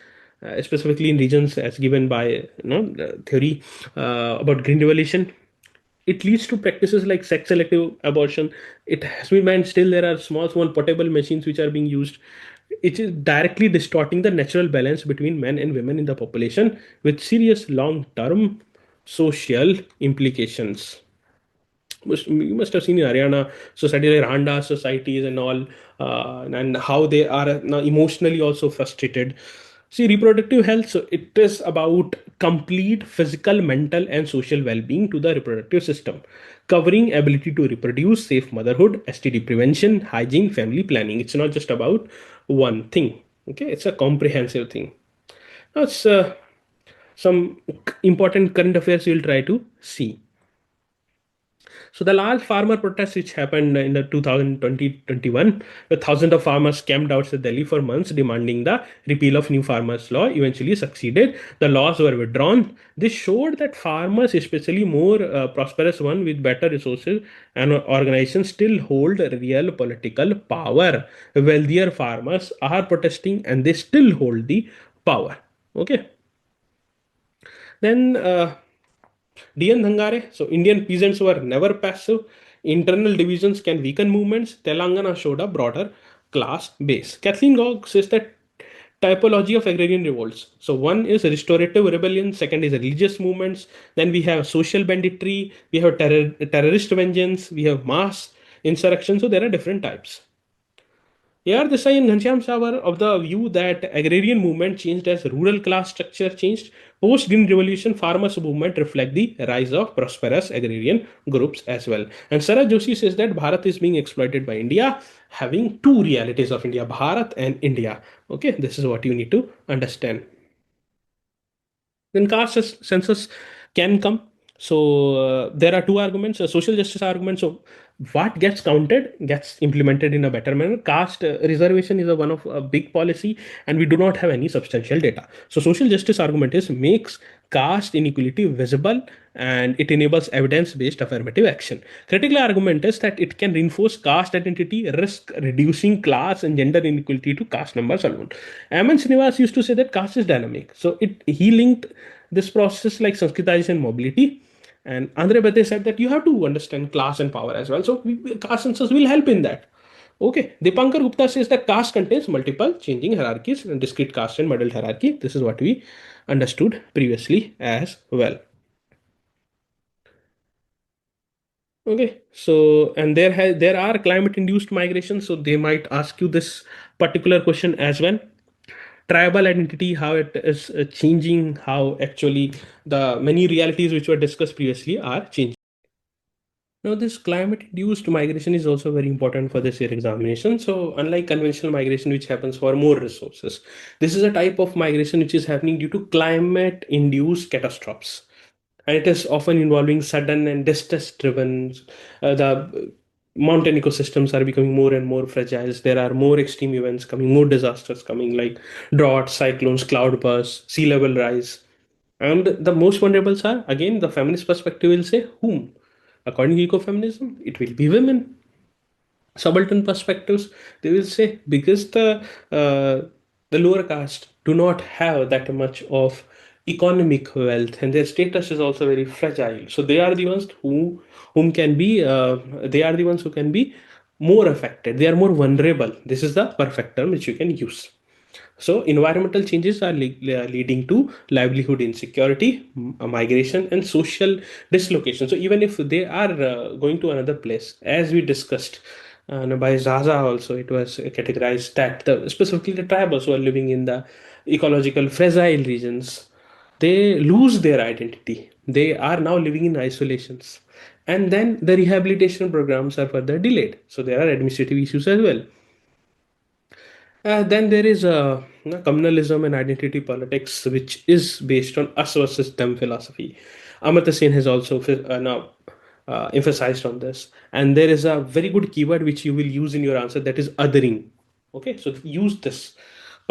specifically in regions as given by the theory about green revolution. It leads to practices like sex selective abortion. It has been banned. Still, there are small portable machines which are being used. It is directly distorting the natural balance between men and women in the population with serious long term social implications. You must have seen in Haryana society, like Randa societies and all, and how they are now emotionally also frustrated. See, reproductive health, so it is about complete physical, mental, and social well being to the reproductive system, covering ability to reproduce, safe motherhood, STD prevention, hygiene, family planning. It's not just about one thing, okay? It's a comprehensive thing. That's some important current affairs you'll try to see. So the large farmer protests which happened in the 2020-21, where thousands of farmers camped outside Delhi for months demanding the repeal of new farmers law, eventually succeeded. The laws were withdrawn. This showed that farmers, especially more prosperous one with better resources and organizations, still hold real political power. Wealthier farmers are protesting and they still hold the power. Okay. Then DN Dhangare, so Indian peasants were never passive. Internal divisions can weaken movements. Telangana showed a broader class base. Kathleen Gogg says that typology of agrarian revolts. So one is restorative rebellion, second is religious movements, then we have social banditry, we have terrorist vengeance, we have mass insurrection. So there are different types. Here, Desai and Ghanshyam Shah were of the view that agrarian movement changed as rural class structure changed. Post-Green Revolution, farmers' movement reflect the rise of prosperous agrarian groups as well. And Sarah Joshi says that Bharat is being exploited by India, having two realities of India, Bharat and India. Okay, this is what you need to understand. Then caste census can come. So there are two arguments: a social justice argument. So what gets counted gets implemented in a better manner. Caste reservation is one of a big policy, and we do not have any substantial data. So social justice argument is makes caste inequality visible and it enables evidence-based affirmative action. Critical argument is that it can reinforce caste identity, risk reducing class and gender inequality to caste numbers alone. Srinivas used to say that caste is dynamic. So he linked this process like Sanskritization mobility. And Andre Bate said that you have to understand class and power as well. So caste census will help in that. Okay. Dipankar Gupta says that caste contains multiple changing hierarchies and discrete caste and model hierarchy. This is what we understood previously as well. Okay, so and there are climate induced migrations, so they might ask you this particular question as well. Tribal identity, how it is changing, how actually the many realities which were discussed previously are changing. Now, this climate-induced migration is also very important for this year examination. So, unlike conventional migration, which happens for more resources, this is a type of migration which is happening due to climate-induced catastrophes, and it is often involving sudden and distress-driven. The mountain ecosystems are becoming more and more fragile. There are more extreme events coming, more disasters coming, like drought, cyclones, cloud bursts, sea level rise. And the most vulnerables are, again, the feminist perspective will say, whom? According to ecofeminism, it will be women. Subaltern perspectives, they will say because the lower caste do not have that much of economic wealth and their status is also very fragile. So they are the ones whom can be they are the ones who can be more affected. They are more vulnerable. This is the perfect term which you can use. So, environmental changes are leading to livelihood insecurity, migration, and social dislocation. So, even if they are going to another place, as we discussed by Zaza, also it was categorized that specifically the tribals who are living in the ecological fragile regions, they lose their identity. They are now living in isolations. And then the rehabilitation programs are further delayed. So, there are administrative issues as well. Then there is communalism and identity politics, which is based on us versus them philosophy. Amartya Sen has also now emphasized on this. And there is a very good keyword which you will use in your answer, that is othering. Okay, so use this.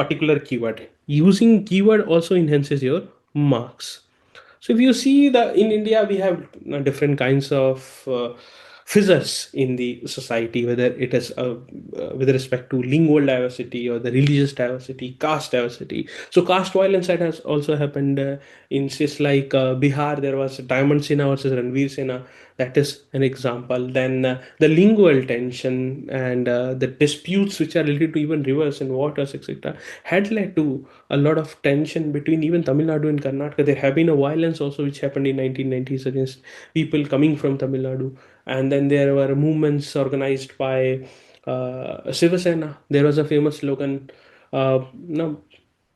particular keyword. Using keyword also enhances your marks. So if you see the in India, we have different kinds of fissures in the society, whether it is with respect to lingual diversity or the religious diversity, caste diversity. So caste violence that has also happened in states like Bihar. There was Diamond Sena versus Ranveer Sena. That is an example. Then the lingual tension and the disputes which are related to even rivers and waters, etc., had led to a lot of tension between even Tamil Nadu and Karnataka. There have been a violence also which happened in 1990s against people coming from Tamil Nadu. And then there were movements organized by Shiva Sena. There was a famous slogan, no,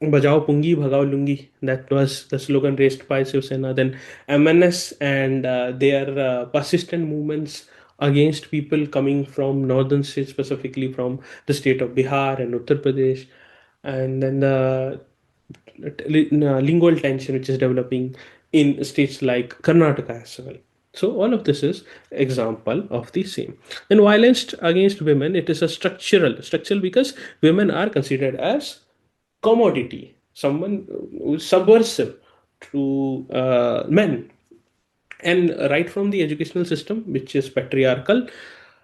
Bajao Pungi, Bhagao Lungi. That was the slogan raised by Shiva Sena. Then MNS and their persistent movements against people coming from northern states, specifically from the state of Bihar and Uttar Pradesh. And then the lingual tension which is developing in states like Karnataka as well. So all of this is example of the same. Then violence against women, it is a structural because women are considered as commodity, someone who is subversive to men. And right from the educational system, which is patriarchal,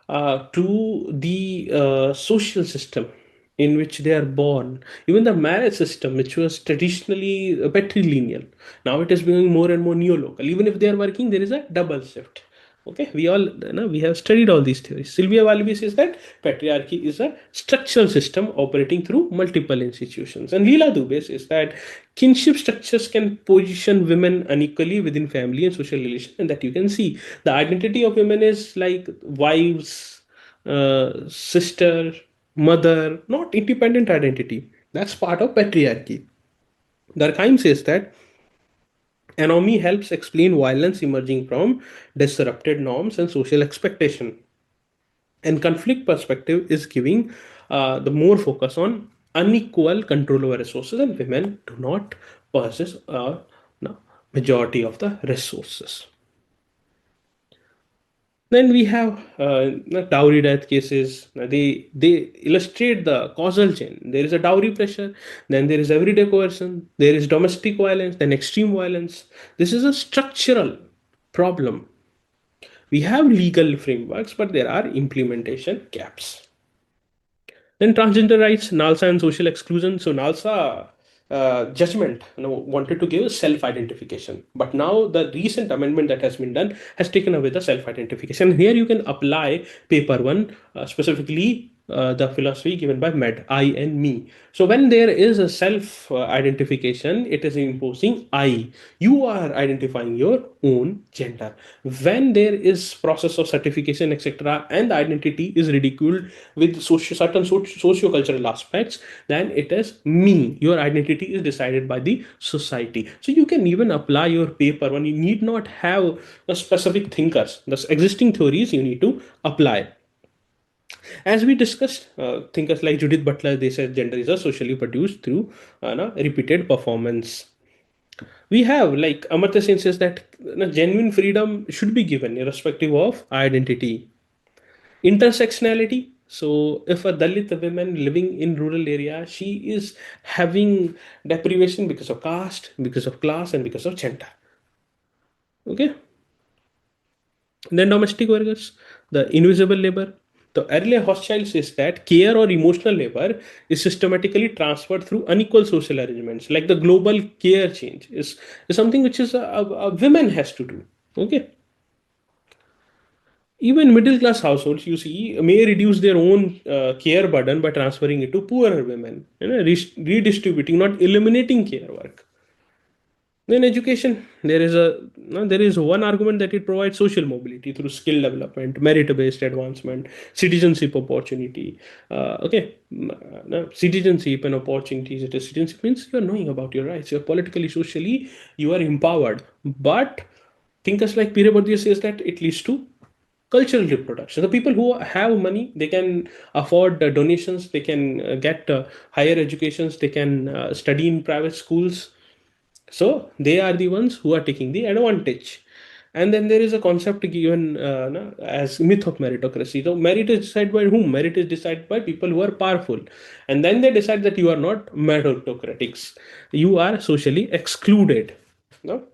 to the social system in which they are born, even the marriage system, which was traditionally patrilineal, now it is becoming more and more neolocal. Even if they are working, there is a double shift. Okay, we all we have studied all these theories. Sylvia Valvi says that patriarchy is a structural system operating through multiple institutions, and Leela Dubey says that kinship structures can position women unequally within family and social relations, and that you can see the identity of women is like wives, sister, mother, not independent identity. That's part of patriarchy. Durkheim says that anomy helps explain violence emerging from disrupted norms and social expectation. And conflict perspective is giving the more focus on unequal control over resources, and women do not possess a no, majority of the resources. Then we have dowry death cases. They illustrate the causal chain. There is a dowry pressure, then there is everyday coercion, there is domestic violence, then extreme violence. This is a structural problem. We have legal frameworks, but there are implementation gaps. Then transgender rights, NALSA and social exclusion. So NALSA judgment wanted to give self-identification, but now the recent amendment that has been done has taken away the self-identification. Here you can apply paper one, specifically the philosophy given by Med, I and me. So when there is a self identification, it is imposing I. You are identifying your own gender. When there is process of certification, etc., and the identity is ridiculed with certain socio-cultural aspects, then it is me. Your identity is decided by the society. So you can even apply your paper when you need not have a specific thinkers. The existing theories you need to apply. As we discussed, thinkers like Judith Butler, they said gender is a socially produced through repeated performance. We have like Amartya Sen says that genuine freedom should be given irrespective of identity. Intersectionality. So if a Dalit woman living in rural area, she is having deprivation because of caste, because of class, and because of gender. Okay. Then domestic workers, the invisible labor. The earlier hostile says that care or emotional labor is systematically transferred through unequal social arrangements. Like the global care change is something which is a women has to do. Okay. Even middle class households, you see, may reduce their own care burden by transferring it to poorer women, redistributing, not eliminating care work. Then education, there is a there is one argument that it provides social mobility through skill development, merit-based advancement, citizenship opportunity. Okay, citizenship and opportunities. It is citizenship means you are knowing about your rights. You are politically, socially, you are empowered. But thinkers like Pire says that it leads to cultural reproduction. The people who have money, they can afford donations, they can get higher educations, they can study in private schools, so they are the ones who are taking the advantage. And then there is a concept given as myth of meritocracy. So merit is decided by whom? Merit is decided by people who are powerful, and then they decide that you are not meritocratics, you are socially excluded. No.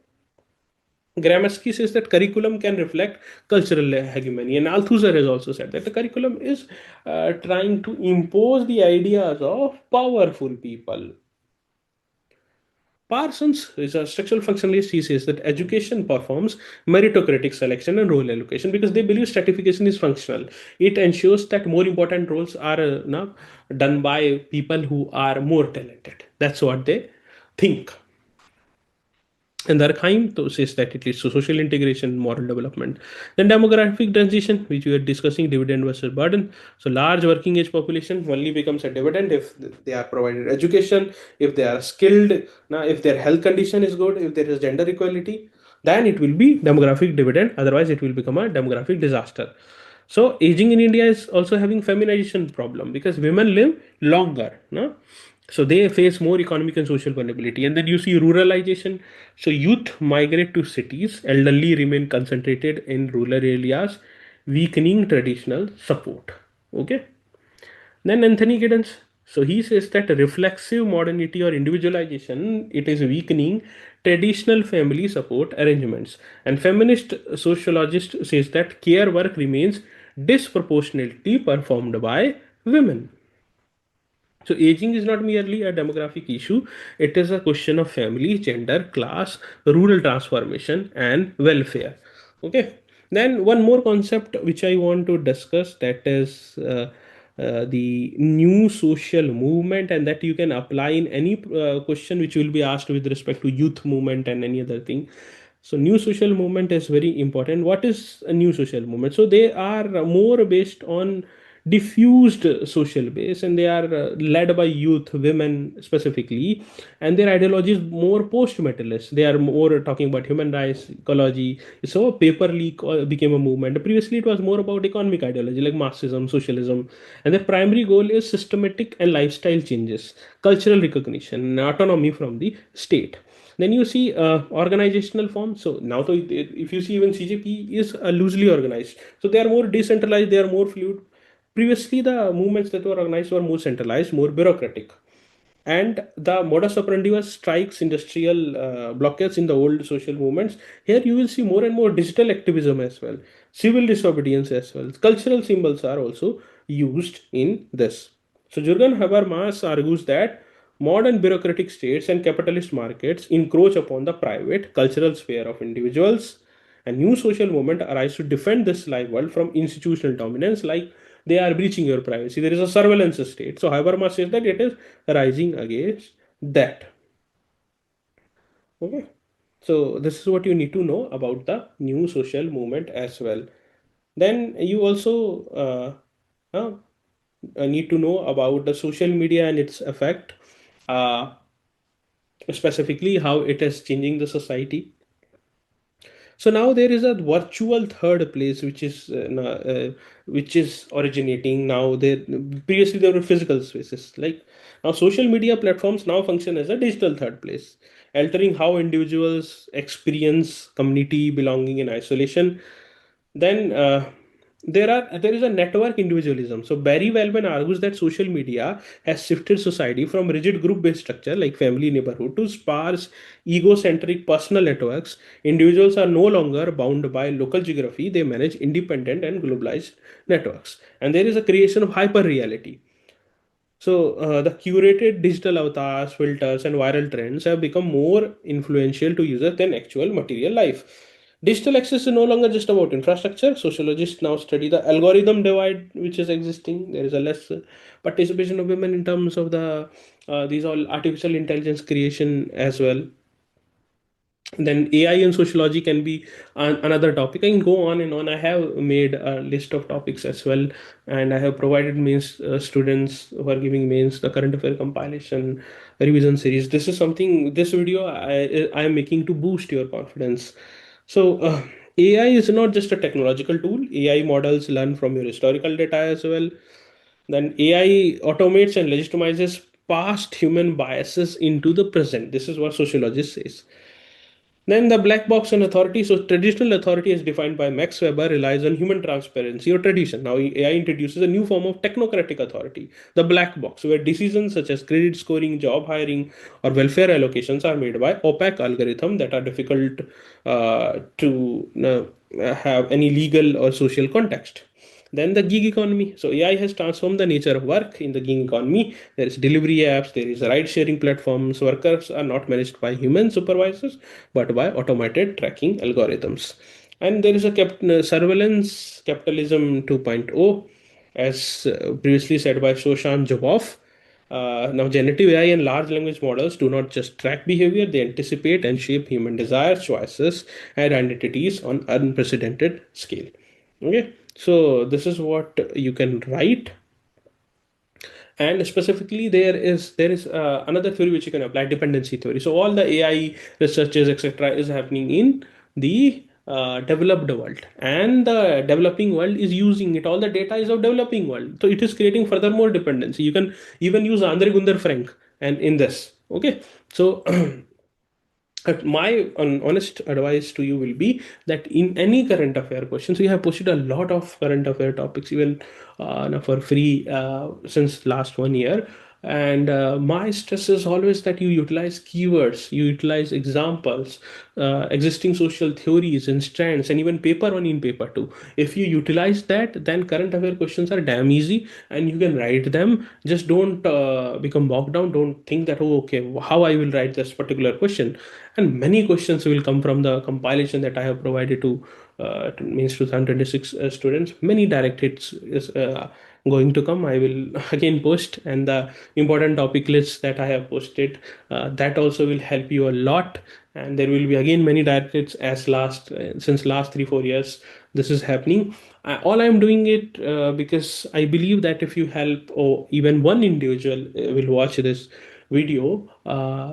Gramsci says that curriculum can reflect cultural hegemony, and Althusser has also said that the curriculum is trying to impose the ideas of powerful people. Parsons is a structural functionalist. He says that education performs meritocratic selection and role allocation because they believe stratification is functional. It ensures that more important roles are now done by people who are more talented. That's what they think. And Durkheim says that it leads to social integration, moral development. Then demographic transition, which we are discussing, dividend versus burden. So large working age population only becomes a dividend if they are provided education, if they are skilled, now if their health condition is good, if there is gender equality, then it will be demographic dividend. Otherwise, it will become a demographic disaster. So aging in India is also having feminization problem because women live longer. No? So they face more economic and social vulnerability. And then you see ruralization. So youth migrate to cities, elderly remain concentrated in rural areas, weakening traditional support. Okay. Then Anthony Giddens. So he says that reflexive modernity or individualization, it is weakening traditional family support arrangements. And feminist sociologist says that care work remains disproportionately performed by women. So aging is not merely a demographic issue, it is a question of family, gender, class, rural transformation, and welfare. Okay. Then one more concept which I want to discuss, that is the new social movement, and that you can apply in any question which will be asked with respect to youth movement and any other thing. So new social movement is very important. What is a new social movement? So they are more based on diffused social base, and they are led by youth, women specifically, and their ideology is more post-materialist. They are more talking about human rights, ecology. So paper leak became a movement. Previously it was more about economic ideology like Marxism, socialism, and their primary goal is systematic and lifestyle changes, cultural recognition, and autonomy from the state. Then you see organizational form. So now, so if you see, even CJP is loosely organized. So they are more decentralized, they are more fluid. Previously, the movements that were organized were more centralized, more bureaucratic. And the modus operandi was strikes, industrial blockades in the old social movements. Here you will see more and more digital activism as well, civil disobedience as well. Cultural symbols are also used in this. So Jurgen Habermas argues that modern bureaucratic states and capitalist markets encroach upon the private cultural sphere of individuals. A new social movement arise to defend this live world from institutional dominance, like they are breaching your privacy. There is a surveillance state. So Habermas says that it is rising against that. Okay. So this is what you need to know about the new social movement as well. Then you also need to know about the social media and its effect, uh, specifically how it is changing the society. So now there is a virtual third place which is originating now. There previously there were physical spaces. Like now, social media platforms now function as a digital third place, altering how individuals experience community, belonging, in isolation. Then there is a network individualism. So Barry Wellman argues that social media has shifted society from rigid group-based structure like family, neighborhood to sparse, egocentric personal networks. Individuals are no longer bound by local geography; they manage independent and globalized networks. And there is a creation of hyper reality. So, the curated digital avatars, filters, and viral trends have become more influential to users than actual material life. Digital access is no longer just about infrastructure. Sociologists now study the algorithm divide which is existing. There is a less participation of women in terms of the these all artificial intelligence creation as well. Then AI and sociology can be another topic. I can go on and on. I have made a list of topics as well, and I have provided mains students who are giving mains the current affair compilation revision series. This is something, this video I am making to boost your confidence. So AI is not just a technological tool. AI models learn from your historical data as well. Then AI automates and legitimizes past human biases into the present. This is what sociologist says. Then the black box and authority. So traditional authority as defined by Max Weber relies on human transparency or tradition. Now AI introduces a new form of technocratic authority, the black box, where decisions such as credit scoring, job hiring, or welfare allocations are made by opaque algorithms that are difficult to have any legal or social context. Then the gig economy. So AI has transformed the nature of work in the gig economy. There is delivery apps, there is ride sharing platforms. Workers are not managed by human supervisors, but by automated tracking algorithms. And there is a surveillance capitalism 2.0, as previously said by Shoshan Zuboff. Now, generative AI and large language models do not just track behavior, they anticipate and shape human desires, choices, and identities on unprecedented scale. Okay, so this is what you can write. And specifically there is another theory which you can apply, dependency theory. So all the AI researches etc is happening in the developed world, and the developing world is using it. All the data is of developing world, so it is creating furthermore dependency. You can even use Andre Gunder Frank and in this. Okay, so my honest advice to you will be that in any current affair questions, we have posted a lot of current affair topics even now for free since last 1 year. And my stress is always that you utilize keywords, you utilize examples, existing social theories and strands, and even paper one in paper two. If you utilize that, then current affair questions are damn easy and you can write them. Just don't become bogged down. Don't think that, oh, okay, how I will write this particular question. And many questions will come from the compilation that I have provided to Mains 2026 students. Many direct hits is going to come. I will again post, and the important topic lists that I have posted, that also will help you a lot. And there will be again many direct hits as last since last 3 4 years this is happening. All I am doing it because I believe that if you help, or even one individual will watch this video,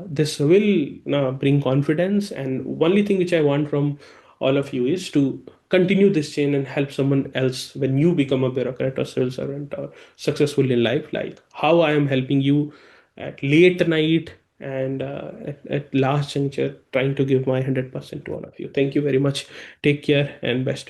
this will bring confidence. And only thing which I want from all of you is to continue this chain and help someone else when you become a bureaucrat or civil servant or successful in life, like how I am helping you at late night and at last juncture, trying to give my 100% to all of you. Thank you very much. Take care and best.